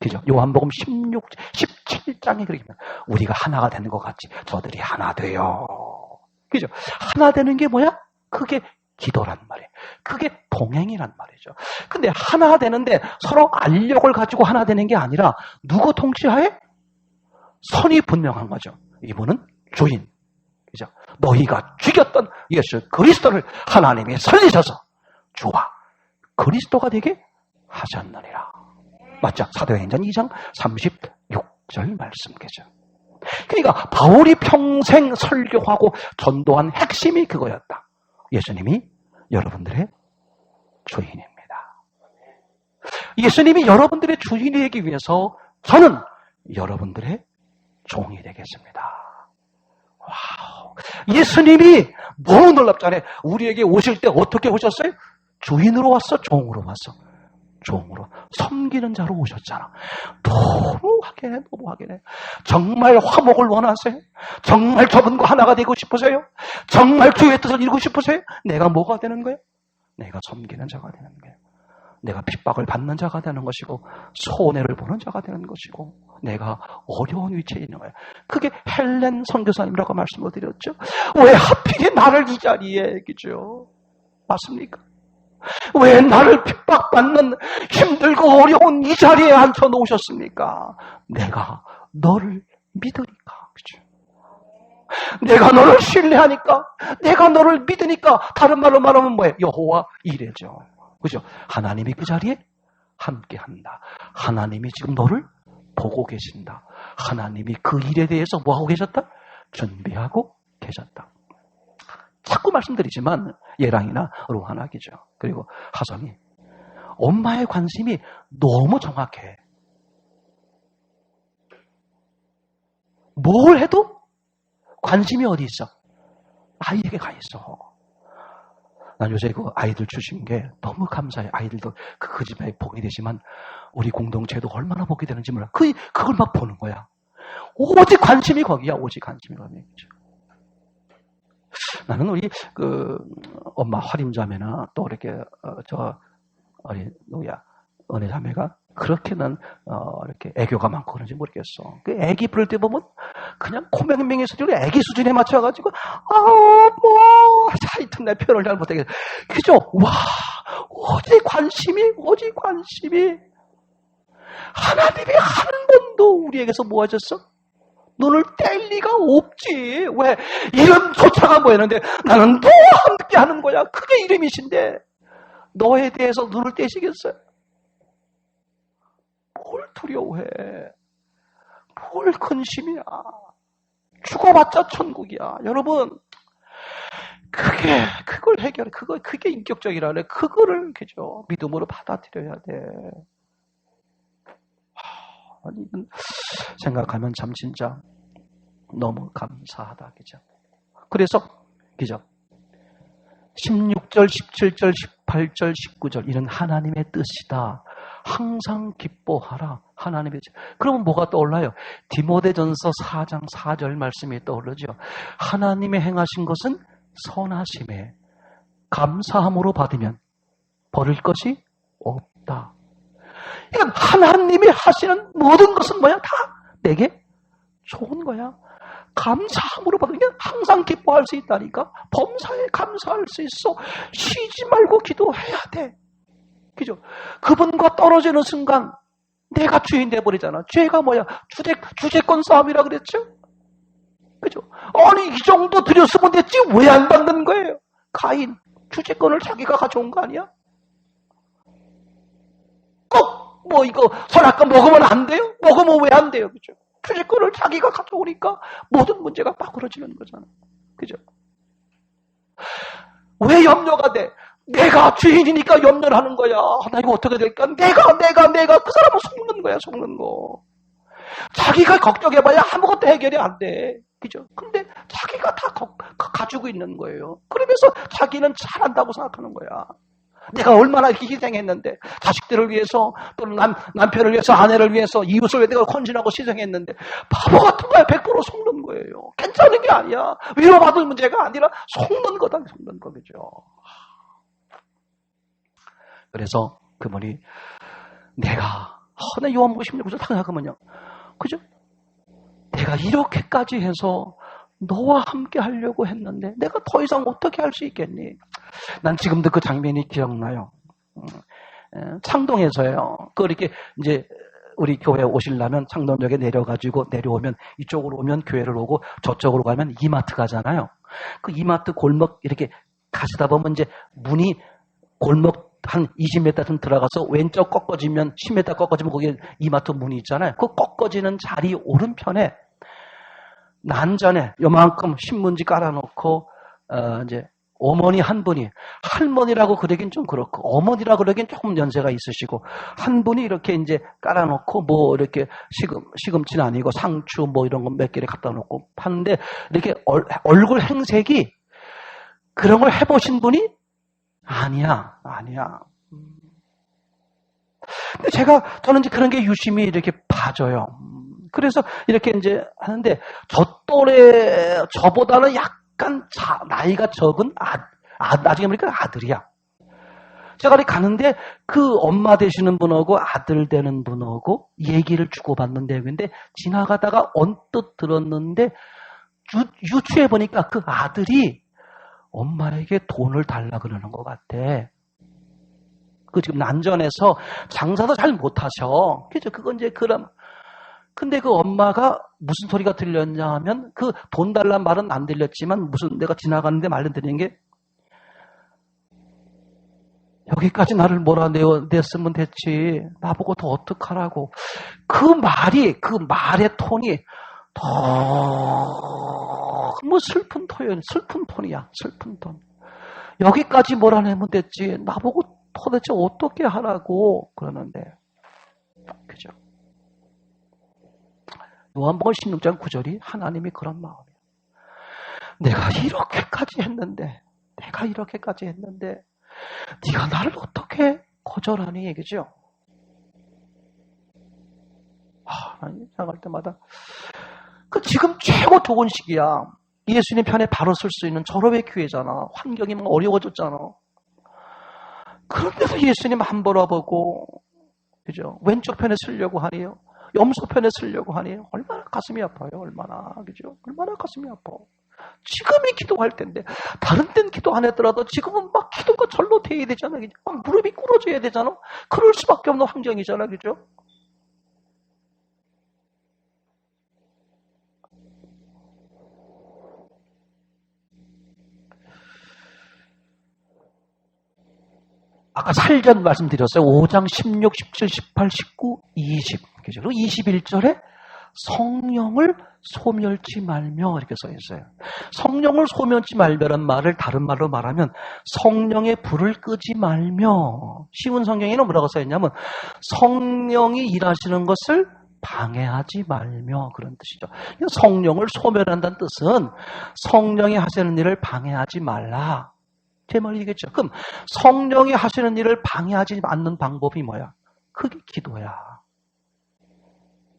그죠? 요한복음 17장에 그렇게 우리가 하나가 되는 것 같이 저들이 하나 돼요. 그죠? 하나 되는 게 뭐야? 그게 기도란 말이에요. 그게 동행이란 말이죠. 근데 하나 되는데 서로 알력을 가지고 하나 되는 게 아니라 누구 통치하에? 선이 분명한 거죠. 이분은 주인. 그죠? 너희가 죽였던 예수 그리스도를 하나님이 살리셔서 주와 그리스도가 되게 하셨느니라. 맞죠? 사도행전 2장 36절 말씀이죠. 그러니까 바울이 평생 설교하고 전도한 핵심이 그거였다. 예수님이 여러분들의 주인입니다. 예수님이 여러분들의 주인이 되기 위해서 저는 여러분들의 종이 되겠습니다. 와우. 예수님이 너무 놀랍잖아요. 우리에게 오실 때 어떻게 오셨어요? 주인으로 왔어? 종으로 왔어? 종으로. 섬기는 자로 오셨잖아. 너무 확인해. 정말 화목을 원하세요? 정말 저분과 하나가 되고 싶으세요? 정말 주의 뜻을 이루고 싶으세요? 내가 뭐가 되는 거예요? 내가 섬기는 자가 되는 거예요. 내가 핍박을 받는 자가 되는 것이고 손해를 보는 자가 되는 것이고 내가 어려운 위치에 있는 거예요. 그게 헬렌 선교사님이라고 말씀을 드렸죠. 왜 하필이 나를 이 자리에 그죠? 맞습니까? 왜 나를 핍박받는 힘들고 어려운 이 자리에 앉혀놓으셨습니까? 내가 너를 믿으니까. 그죠? 내가 너를 신뢰하니까, 내가 너를 믿으니까. 다른 말로 말하면 뭐예요? 여호와 이레죠. 그죠? 하나님이 그 자리에 함께한다. 하나님이 지금 너를 보고 계신다. 하나님이 그 일에 대해서 뭐하고 계셨다? 준비하고 계셨다. 자꾸 말씀드리지만 예랑이나 로하나기죠. 그리고 하성이 엄마의 관심이 너무 정확해. 뭘 해도 관심이 어디 있어? 아이에게 가 있어. 난 요새 그 아이들 주신 게 너무 감사해. 아이들도 그 집에 복이 되지만 우리 공동체도 얼마나 복이 되는지 몰라. 그걸 막 보는 거야. 오직 관심이 거기야. 오직 관심이 거기야. 나는 우리 엄마 화림자매나 또 이렇게 우리 누구야 은혜자매가 그렇게는 이렇게 애교가 많고 그런지 모르겠어. 그 애기 부를 때 보면 그냥 코맹맹이 소리로 애기 수준에 맞춰가지고 하여튼 내 표현을 잘 못하겠어. 그죠? 와 오직 관심이 하나님이 한 번도 우리에게서 뭐 하셨어? 눈을 뗄 리가 없지. 왜? 이름조차가 뭐였는데 나는 너와 함께 하는 거야. 그게 이름이신데 너에 대해서 눈을 떼시겠어요? 뭘 두려워해? 뭘 근심이야? 죽어봤자 천국이야. 여러분 그걸 해결해. 그게 인격적이라 그래. 그거를 그죠? 믿음으로 받아들여야 돼. 아니, 생각하면 참 진짜 너무 감사하다. 그죠? 그래서, 그죠? 16절, 17절, 18절, 19절, 이런 하나님의 뜻이다. 항상 기뻐하라. 하나님의 뜻. 그러면 뭐가 떠올라요? 디모데전서 4장 4절 말씀이 떠오르죠. 하나님의 행하신 것은 선하심에 감사함으로 받으면 버릴 것이 없다. 이건 하나님이 하시는 모든 것은 뭐야? 다 내게 좋은 거야. 감사함으로 받으면 항상 기뻐할 수 있다니까. 범사에 감사할 수 있어. 쉬지 말고 기도해야 돼. 그죠? 그분과 떨어지는 순간 내가 주인 돼버리잖아. 죄가 뭐야? 주제권 싸움이라 그랬죠? 그죠? 아니 이 정도 드렸으면 됐지 왜 안 받는 거예요? 가인 주제권을 자기가 가져온 거 아니야? 꼭 이거 선악과 먹으면 안 돼요? 먹으면 왜 안 돼요? 그죠? 주제권을 자기가 가져오니까 모든 문제가 빠그러지는 거잖아. 그죠? 왜 염려가 돼? 내가 주인이니까 염려를 하는 거야. 나 이거 어떻게 될까? 내가 그 사람은 속는 거야. 속는 거. 자기가 걱정해봐야 아무것도 해결이 안 돼. 그죠? 근데 자기가 다 가지고 있는 거예요. 그러면서 자기는 잘한다고 생각하는 거야. 내가 얼마나 이렇게 희생했는데 자식들을 위해서 또 남편을 위해서 아내를 위해서 이웃을 위해 내가 헌신하고 희생했는데 바보 같은 거야. 100% 속는 거예요. 괜찮은 게 아니야. 위로받을 문제가 아니라 속는 거다. 속는 거겠죠. 그래서 그분이 내가 내 요한복음 16절 딱 생각하면요. 그죠? 내가 이렇게까지 해서 너와 함께 하려고 했는데 내가 더 이상 어떻게 할 수 있겠니? 난 지금도 그 장면이 기억나요. 창동에서요. 이렇게 이제 우리 교회 오시려면 창동역에 내려가지고 내려오면 이쪽으로 오면 교회를 오고 저쪽으로 가면 이마트 가잖아요. 그 이마트 골목 이렇게 가시다 보면 이제 문이 골목 한 20m 좀 들어가서 왼쪽 꺾어지면 10m 꺾어지면 거기 이마트 문이 있잖아요. 그 꺾어지는 자리 오른편에 난전에 요만큼 신문지 깔아놓고 이제 어머니 한 분이 할머니라고 그러긴 좀 그렇고 어머니라고 그러긴 조금 연세가 있으시고 한 분이 이렇게 이제 깔아놓고 뭐 이렇게 시금치는 아니고 상추 뭐 이런 거 몇 개를 갖다 놓고 파는데 이렇게 얼굴 행색이 그런 걸 해보신 분이 아니야. 근데 저는 이제 그런 게 유심히 이렇게 봐줘요. 그래서 이렇게 이제 하는데 저보다는 약간 나이가 적은 나중에 보니까 아들이야. 제가 이렇게 가는데 그 엄마 되시는 분하고 아들 되는 분하고 얘기를 주고받는 내용인데 지나가다가 언뜻 들었는데 유추해 보니까 그 아들이 엄마에게 돈을 달라 그러는 것 같아. 그 지금 난전에서 장사도 잘 못하셔. 그죠? 그건 이제 근데 그 엄마가 무슨 소리가 들렸냐 하면 그 돈 달라는 말은 안 들렸지만 무슨 내가 지나가는데 말로 들리는 게 여기까지 나를 몰아냈으면 됐지. 나보고 더 어떡하라고. 그 말의 톤이 너무 슬픈 톤이야. 슬픈 톤. 여기까지 몰아내면 됐지. 나보고 도대체 어떻게 하라고 그러는데. 그죠? 요한복음 16장 9절이 하나님이 그런 마음이야. 내가 이렇게까지 했는데 네가 나를 어떻게 거절하니? 그죠? 하나님 생각할 때마다 지금 최고 좋은 시기야. 예수님 편에 바로 설 수 있는 절호의 기회잖아. 환경이 막 어려워졌잖아. 그런데도 예수님 안 바라보고, 그죠? 왼쪽 편에 쓰려고 하네요. 염소 편에 쓰려고 하네요. 얼마나 가슴이 아파요. 얼마나, 그죠? 얼마나 가슴이 아파. 지금이 기도할 텐데 다른 때는 기도 안 했더라도 지금은 막 기도가 절로 돼야 되잖아. 그죠? 막 무릎이 꿇어져야 되잖아. 그럴 수밖에 없는 환경이잖아. 그죠? 아까 살전 말씀드렸어요. 5장 16, 17, 18, 19, 20. 그죠? 그리고 21절에 성령을 소멸치 말며 이렇게 써 있어요. 성령을 소멸치 말며라는 말을 다른 말로 말하면 성령의 불을 끄지 말며. 쉬운 성경에는 뭐라고 써 있냐면 성령이 일하시는 것을 방해하지 말며 그런 뜻이죠. 성령을 소멸한다는 뜻은 성령이 하시는 일을 방해하지 말라. 제 말이겠죠. 그럼 성령이 하시는 일을 방해하지 않는 방법이 뭐야? 그게 기도야.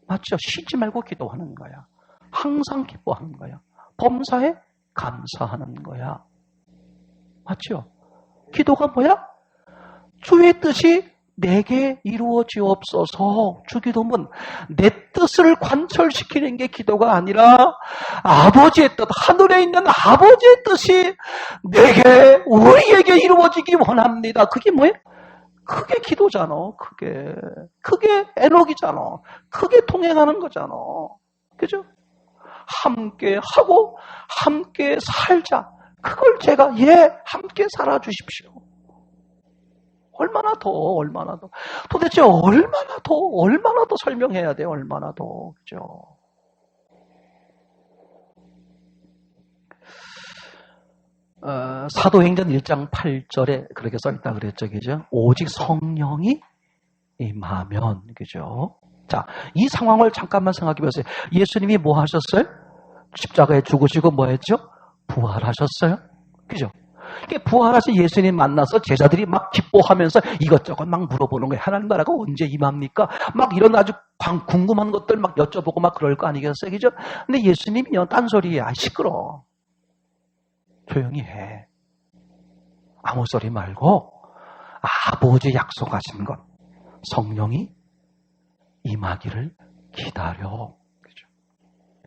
맞죠? 쉬지 말고 기도하는 거야. 항상 기뻐하는 거야. 범사에 감사하는 거야. 맞죠? 기도가 뭐야? 주의 뜻이 내게 이루어지옵소서. 주기도문 내 뜻을 관철시키는 게 기도가 아니라 아버지의 뜻, 하늘에 있는 아버지의 뜻이 내게 우리에게 이루어지기 원합니다. 그게 뭐예요? 그게 기도잖아. 그게 에녹이잖아. 그게 동행하는 거잖아. 그죠? 함께 하고 함께 살자. 그걸 제가 함께 살아주십시오. 얼마나 더. 도대체 얼마나 더 설명해야 돼요. 얼마나 더. 그죠? 사도행전 1장 8절에 그렇게 써있다 그랬죠. 그죠? 오직 성령이 임하면. 그죠? 자, 이 상황을 잠깐만 생각해 보세요. 예수님이 뭐 하셨어요? 십자가에 죽으시고 뭐 했죠? 부활하셨어요. 그죠? 부활하신 예수님 만나서 제자들이 막 기뻐하면서 이것저것 막 물어보는 거예요. 하나님 나라가 언제 임합니까? 막 이런 아주 궁금한 것들 막 여쭤보고 막 그럴 거 아니겠어요? 그죠? 근데 예수님이요, 딴소리야. 시끄러워. 조용히 해. 아무 소리 말고 아버지 약속하신 것 성령이 임하기를 기다려. 그죠?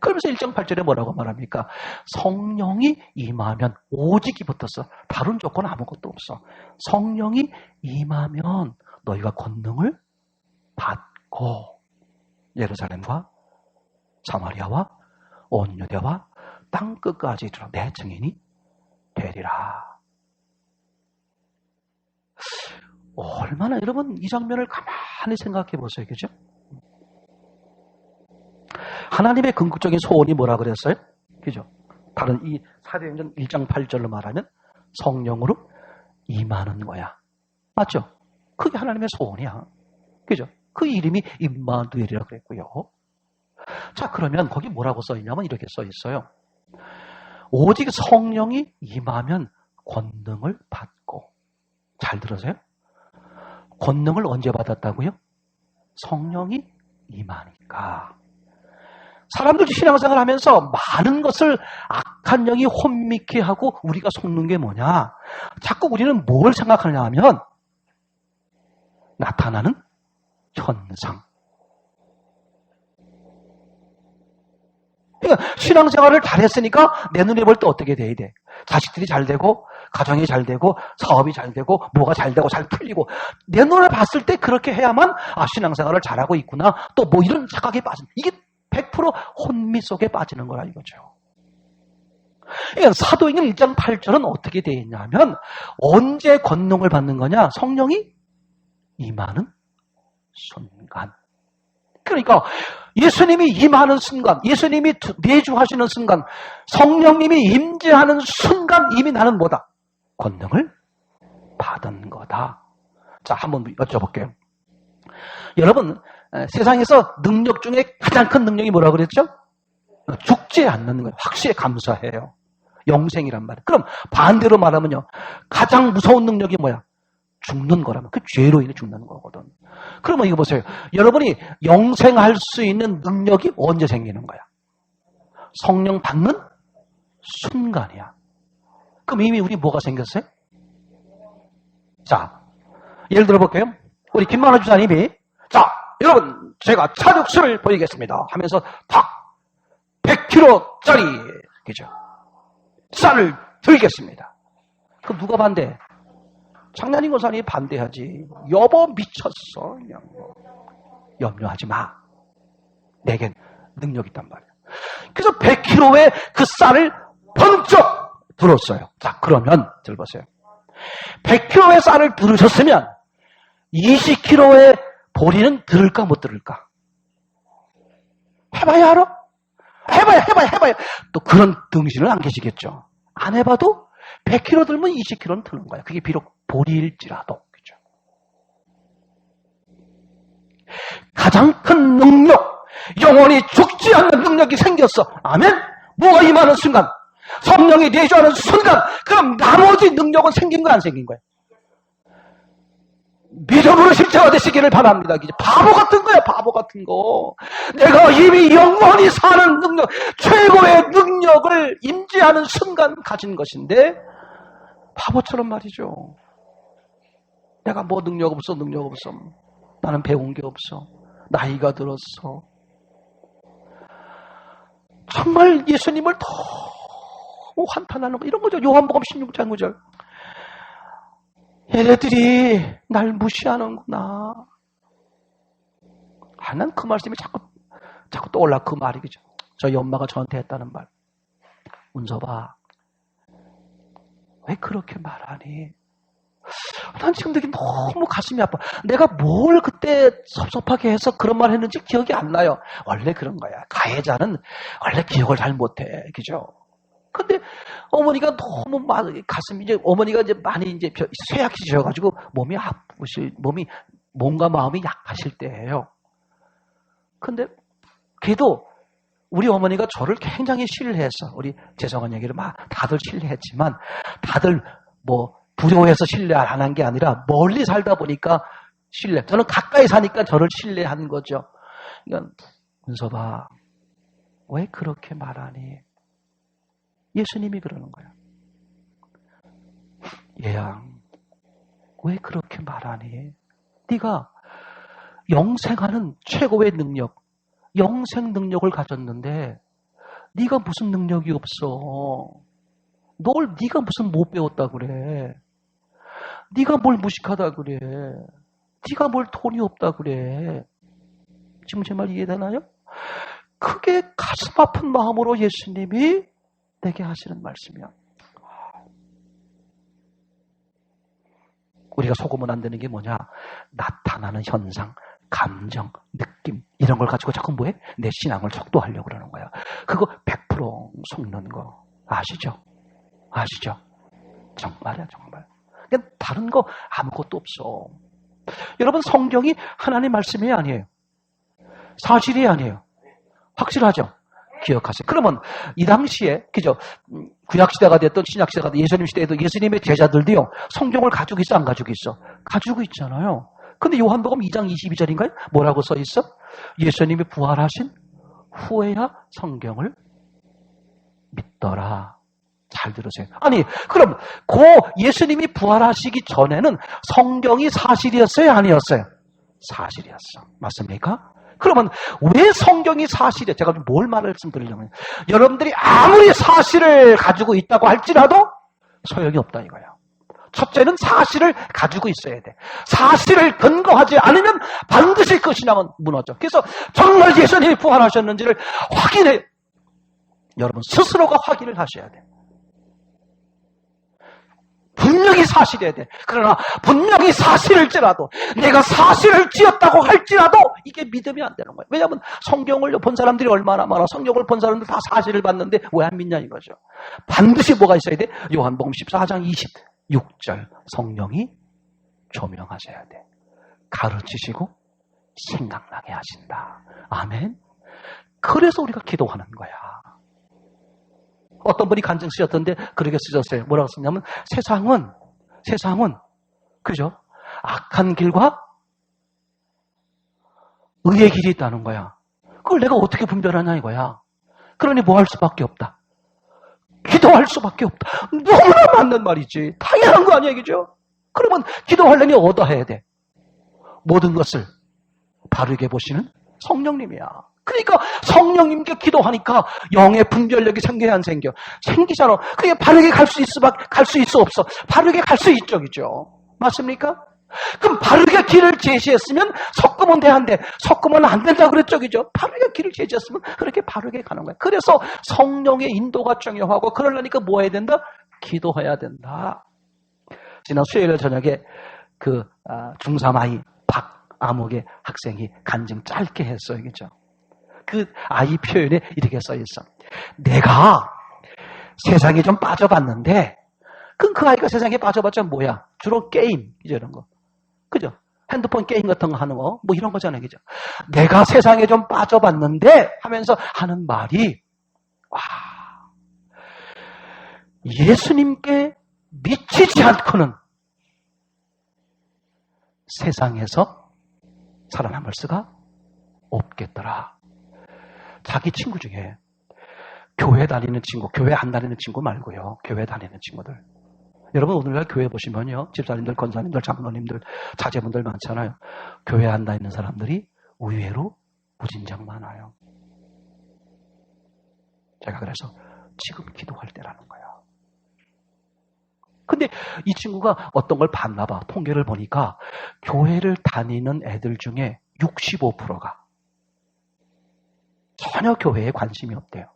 그러면서 1장 8절에 뭐라고 말합니까? 성령이 임하면, 오직이 붙었어. 다른 조건 아무것도 없어. 성령이 임하면 너희가 권능을 받고 예루살렘과 사마리아와 온 유대와 땅 끝까지 이르러 내 증인이 되리라. 얼마나 여러분 이 장면을 가만히 생각해 보세요. 그죠? 하나님의 궁극적인 소원이 뭐라 그랬어요? 그죠? 다른 이 사도행전 1장 8절로 말하면 성령으로 임하는 거야. 맞죠? 그게 하나님의 소원이야. 그죠? 그 이름이 임마누엘이라고 그랬고요. 자, 그러면 거기 뭐라고 써 있냐면 이렇게 써 있어요. 오직 성령이 임하면 권능을 받고. 잘 들으세요? 권능을 언제 받았다고요? 성령이 임하니까. 사람들이 신앙생활을 하면서 많은 것을 악한 영이 혼미케 하고 우리가 속는 게 뭐냐? 자꾸 우리는 뭘 생각하냐 하면 나타나는 현상. 그러니까 신앙생활을 잘했으니까 내 눈에 볼 때 어떻게 돼야 돼? 자식들이 잘 되고 가정이 잘 되고 사업이 잘 되고 뭐가 잘 되고 잘 풀리고 내 눈에 봤을 때 그렇게 해야만 신앙생활을 잘하고 있구나. 또 뭐 이런 착각에 빠진 이게 100% 혼미 속에 빠지는 거라 이거죠. 그러니까 사도행전 1장 8절은 어떻게 되어 있냐면 언제 권능을 받는 거냐? 성령이 임하는 순간. 그러니까 예수님이 임하는 순간, 예수님이 내주하시는 순간, 성령님이 임재하는 순간 이미 나는 뭐다? 권능을 받은 거다. 자, 한번 여쭤볼게요. 여러분, 세상에서 능력 중에 가장 큰 능력이 뭐라고 그랬죠? 죽지 않는 거예요. 확실히 감사해요. 영생이란 말이에요. 그럼 반대로 말하면요. 가장 무서운 능력이 뭐야? 죽는 거라면. 그 죄로 인해 죽는 거거든. 그러면 이거 보세요. 여러분이 영생할 수 있는 능력이 언제 생기는 거야? 성령 받는 순간이야. 그럼 이미 우리 뭐가 생겼어요? 자, 예를 들어 볼게요. 우리 김만호 주사님이 자, 여러분 제가 차력수를 보이겠습니다 하면서 탁 100kg짜리 그죠? 쌀을 들겠습니다. 그럼 누가 반대? 장난인 권사님이 반대하지. 여보 미쳤어. 그냥 염려하지 마. 내겐 능력이 있단 말이야. 그래서 100kg의 그 쌀을 번쩍 들었어요. 자, 그러면 들어보세요. 100kg의 쌀을 들으셨으면 20kg의 보리는 들을까 못 들을까? 해봐야 알아? 해봐야. 또 그런 등신은 안 계시겠죠. 안 해봐도 100kg 들면 20kg는 드는 거야. 그게 비록 보리일지라도. 그죠? 가장 큰 능력, 영원히 죽지 않는 능력이 생겼어. 아멘? 뭐가 임하는 순간, 성령이 내주하는 순간, 그럼 나머지 능력은 생긴 거야, 안 생긴 거야? 믿음으로 실체화되시기를 바랍니다. 바보 같은 거야, 바보 같은 거. 내가 이미 영원히 사는 능력, 최고의 능력을 임재하는 순간 가진 것인데, 바보처럼 말이죠. 내가 뭐 능력 없어. 나는 배운 게 없어. 나이가 들었어. 정말 예수님을 너무 한탄하는 거, 이런 거죠. 요한복음 16장 9절. 얘네들이 날 무시하는구나. 난 그 말씀이 자꾸 떠올라. 그 말이 그죠. 저희 엄마가 저한테 했다는 말. 운서봐. 왜 그렇게 말하니? 난 지금 되게 너무 가슴이 아파. 내가 뭘 그때 섭섭하게 해서 그런 말 했는지 기억이 안 나요. 원래 그런 거야. 가해자는 원래 기억을 잘 못해. 그죠? 근데 어머니가 너무 가슴이 이제 어머니가 이제 많이 이제 쇠약해지셔가지고 몸과 마음이 약하실 때예요. 근데 그래도 우리 어머니가 저를 굉장히 신뢰했어. 우리 재성한 얘기를 막 다들 신뢰했지만 다들 뭐 두려워해서 신뢰 안 한 게 아니라 멀리 살다 보니까 신뢰. 저는 가까이 사니까 저를 신뢰하는 거죠. 그러니까 은서봐, 왜 그렇게 말하니? 예수님이 그러는 거야. 얘야, 왜 그렇게 말하니? 네가 영생하는 최고의 능력, 영생 능력을 가졌는데 네가 무슨 능력이 없어? 네가 무슨 못 배웠다 그래? 네가 뭘 무식하다 그래? 네가 뭘 돈이 없다 그래? 지금 제 말 이해되나요? 크게 가슴 아픈 마음으로 예수님이 내게 하시는 말씀이야. 우리가 속으면 안 되는 게 뭐냐? 나타나는 현상, 감정, 느낌 이런 걸 가지고 자꾸 뭐해? 내 신앙을 척도하려고 그러는 거야. 그거 100% 속는 거 아시죠? 아시죠? 정말이야 정말. 그냥 다른 거 아무것도 없어. 여러분 성경이 하나님의 말씀이 아니에요. 사실이 아니에요. 확실하죠? 기억하세요. 그러면 이 당시에 그죠? 구약시대가 됐던 신약시대가 됐던 예수님 시대에도 예수님의 제자들도요. 성경을 가지고 있어 안 가지고 있어? 가지고 있잖아요. 근데 요한복음 2장 22절인가요? 뭐라고 써 있어? 예수님이 부활하신 후에야 성경을 믿더라. 잘 들으세요. 아니 그럼 예수님이 부활하시기 전에는 성경이 사실이었어요? 아니었어요? 사실이었어. 맞습니까? 그러면 왜 성경이 사실이에요? 제가 뭘 말씀드리려면 여러분들이 아무리 사실을 가지고 있다고 할지라도 소용이 없다 이거예요. 첫째는 사실을 가지고 있어야 돼. 사실을 근거하지 않으면 반드시 그 신앙은 무너져. 그래서 정말 예수님이 부활하셨는지를 확인해. 여러분 스스로가 확인을 하셔야 돼. 분명히 사실이어야 돼. 그러나 분명히 사실일지라도 내가 사실을 지었다고 할지라도 이게 믿음이 안 되는 거예요. 왜냐하면 성경을 본 사람들이 얼마나 많아. 성경을 본 사람들 다 사실을 봤는데 왜 안 믿냐 이거죠. 반드시 뭐가 있어야 돼? 요한복음 14장 26절 성령이 조명하셔야 돼. 가르치시고 생각나게 하신다. 아멘. 그래서 우리가 기도하는 거야. 어떤 분이 간증 쓰셨던데 그렇게 쓰셨어요. 뭐라고 쓰냐면 세상은 그죠? 악한 길과 의의 길이 있다는 거야. 그걸 내가 어떻게 분별하냐 이거야. 그러니 뭐 할 수밖에 없다. 기도할 수밖에 없다. 너무나 맞는 말이지. 당연한 거 아니야 이거죠? 그러면 기도하려니 얻어야 돼. 모든 것을 바르게 보시는 성령님이야. 그러니까 성령님께 기도하니까 영의 분별력이 생겨야 안 생겨? 생기잖아. 그게 바르게 갈 수 있어 없어? 바르게 갈 수 있죠, 그죠? 맞습니까? 그럼 바르게 길을 제시했으면 섞으면 돼, 안 돼? 섞으면 안 된다 그랬죠, 그죠? 바르게 길을 제시했으면 그렇게 바르게 가는 거야. 그래서 성령의 인도가 중요하고 그러려니까 뭐 해야 된다? 기도해야 된다. 지난 수요일 저녁에 중3 아이 박아목의 학생이 간증 짧게 했어요, 그죠? 그 아이 표현에 이렇게 써 있어. 내가 세상에 좀 빠져봤는데, 그럼 그 아이가 세상에 빠져봤자 뭐야? 주로 게임, 이런 거. 그죠? 핸드폰 게임 같은 거 하는 거, 뭐 이런 거잖아요, 그죠? 내가 세상에 좀 빠져봤는데 하면서 하는 말이, 와, 예수님께 미치지 않고는 세상에서 살아남을 수가 없겠더라. 자기 친구 중에 교회 다니는 친구, 교회 안 다니는 친구 말고요. 교회 다니는 친구들. 여러분 오늘날 교회 보시면요. 집사님들, 권사님들, 장로님들, 자제분들 많잖아요. 교회 안 다니는 사람들이 의외로 무진장 많아요. 제가 그래서 지금 기도할 때라는 거예요. 근데 이 친구가 어떤 걸 봤나 봐. 통계를 보니까 교회를 다니는 애들 중에 65%가 전혀 교회에 관심이 없대요.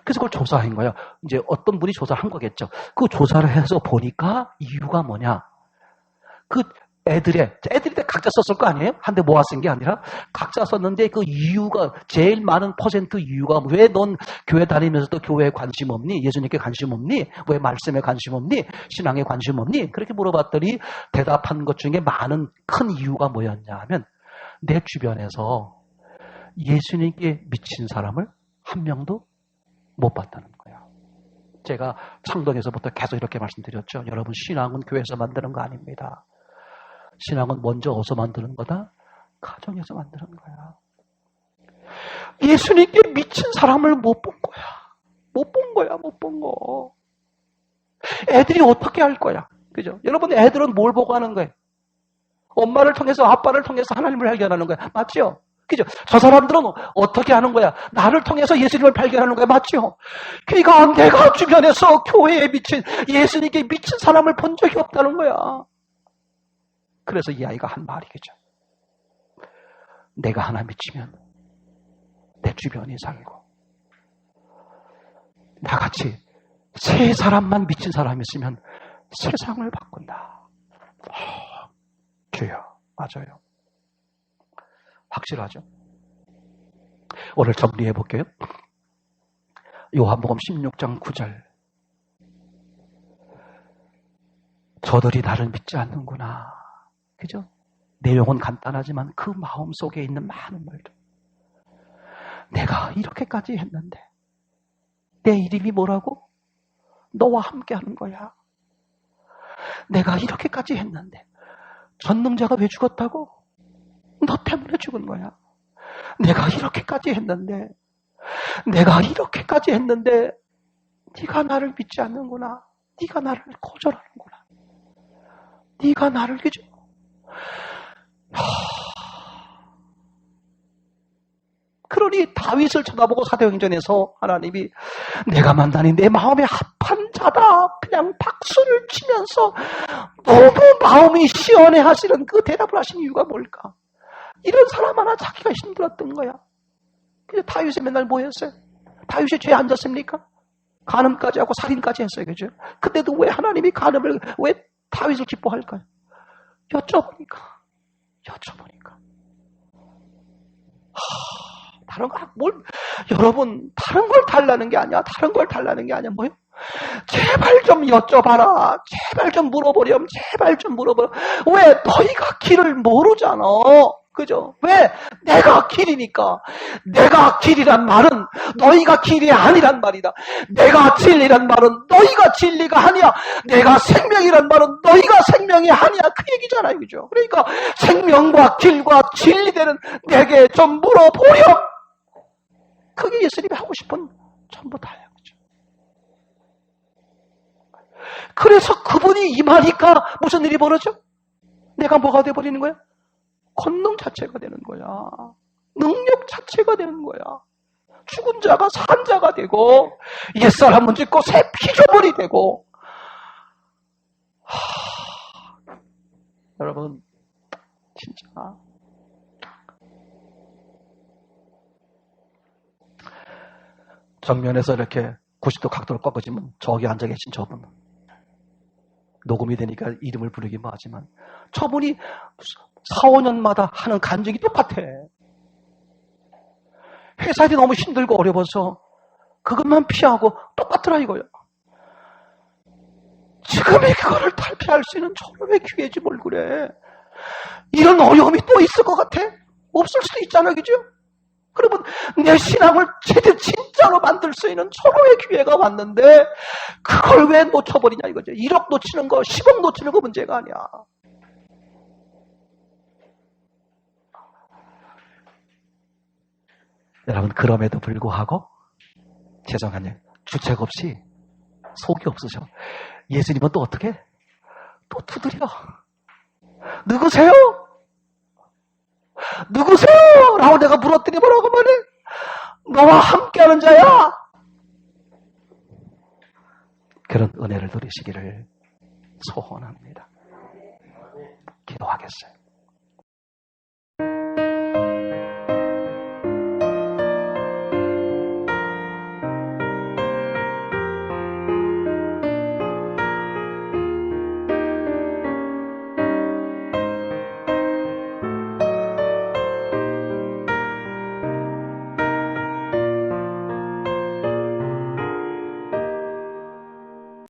그래서 그걸 조사한 거예요. 이제 어떤 분이 조사를 한 거겠죠. 그 조사를 해서 보니까 이유가 뭐냐. 애들이 각자 썼을 거 아니에요? 한데 모아 쓴 게 아니라 각자 썼는데 그 이유가 제일 많은 퍼센트 이유가 왜 넌 교회 다니면서도 교회에 관심 없니? 예수님께 관심 없니? 왜 말씀에 관심 없니? 신앙에 관심 없니? 그렇게 물어봤더니 대답한 것 중에 많은 큰 이유가 뭐였냐 하면 내 주변에서 예수님께 미친 사람을 한 명도 못 봤다는 거야. 제가 창동에서부터 계속 이렇게 말씀드렸죠. 여러분 신앙은 교회에서 만드는 거 아닙니다. 신앙은 먼저 어디서 만드는 거다? 가정에서 만드는 거야. 예수님께 미친 사람을 못 본 거야. 못 본 거. 애들이 어떻게 할 거야? 그죠? 여러분 애들은 뭘 보고 하는 거예요? 엄마를 통해서 아빠를 통해서 하나님을 발견하는 거야. 맞죠? 그죠? 저 사람들은 어떻게 하는 거야? 나를 통해서 예수님을 발견하는 거야. 맞죠? 그러니까 내가 주변에서 교회에 미친, 예수님께 미친 사람을 본 적이 없다는 거야. 그래서 이 아이가 한 말이겠죠. 내가 하나 미치면 내 주변이 살고, 나같이 세 사람만 미친 사람이 있으면 세상을 바꾼다. 주여, 맞아요. 확실하죠? 오늘 정리해 볼게요. 요한복음 16장 9절. 저들이 나를 믿지 않는구나. 그죠? 내용은 간단하지만 그 마음 속에 있는 많은 말들. 내가 이렇게까지 했는데 내 이름이 뭐라고? 너와 함께 하는 거야. 내가 이렇게까지 했는데 전능자가 왜 죽었다고? 너 때문에 죽은 거야. 내가 이렇게까지 했는데 네가 나를 믿지 않는구나. 네가 나를 거절하는구나. 네가 나를 그죠? 그러니 다윗을 쳐다보고 사도행전에서 하나님이 내가 만나니 내 마음에 합한 자다. 그냥 박수를 치면서 너무 마음이 시원해 하시는 그 대답을 하신 이유가 뭘까? 이런 사람 하나 자기가 힘들었던 거야. 그래서 다윗이 맨날 뭐 했어요? 다윗이 죄에 앉았습니까? 간음까지 하고 살인까지 했어요. 그죠? 근데도 왜 하나님이 간음을, 왜 다윗을 기뻐할까요? 여쭤보니까. 다른 거, 여러분, 다른 걸 달라는 게 아니야. 뭐요? 제발 좀 여쭤봐라. 제발 좀 물어보렴. 왜 너희가 길을 모르잖아. 그죠? 왜? 내가 길이니까. 내가 길이란 말은 너희가 길이 아니란 말이다. 내가 진리란 말은 너희가 진리가 아니야. 내가 생명이란 말은 너희가 생명이 아니야. 그 얘기잖아요. 그죠? 그러니까 생명과 길과 진리되는 내게 좀 물어보렴. 그게 예수님이 하고 싶은 전부 다예요. 그죠? 그래서 그분이 임하니까 무슨 일이 벌어져? 내가 뭐가 돼버리는 거야? 권능 자체가 되는 거야. 능력 자체가 되는 거야. 죽은 자가 산 자가 되고, 옛사람은 짓고 새 피조물이 되고. 여러분, 진짜. 정면에서 이렇게 90도 각도로 꺾어지면 저기 앉아 계신 저분. 녹음이 되니까 이름을 부르긴 하지만, 저분이 4, 5년마다 하는 간증이 똑같아. 회사일이 너무 힘들고 어려워서 그것만 피하고 똑같더라 이거야. 지금이 그거를 탈피할 수 있는 저놈의 기회지 뭘 그래. 이런 어려움이 또 있을 것 같아? 없을 수도 있잖아, 그죠? 그러면 내 신앙을 제대로 진짜로 만들 수 있는 저놈의 기회가 왔는데 그걸 왜 놓쳐버리냐 이거죠. 1억 놓치는 거, 10억 놓치는 거 문제가 아니야. 여러분, 그럼에도 불구하고 죄송하네요. 주책 없이 속이 없으셔. 예수님은 또 어떻게? 또 두드려. 누구세요? 라고 내가 물었더니 뭐라고 말해? 너와 함께하는 자야. 그런 은혜를 누리시기를 소원합니다. 기도하겠어요.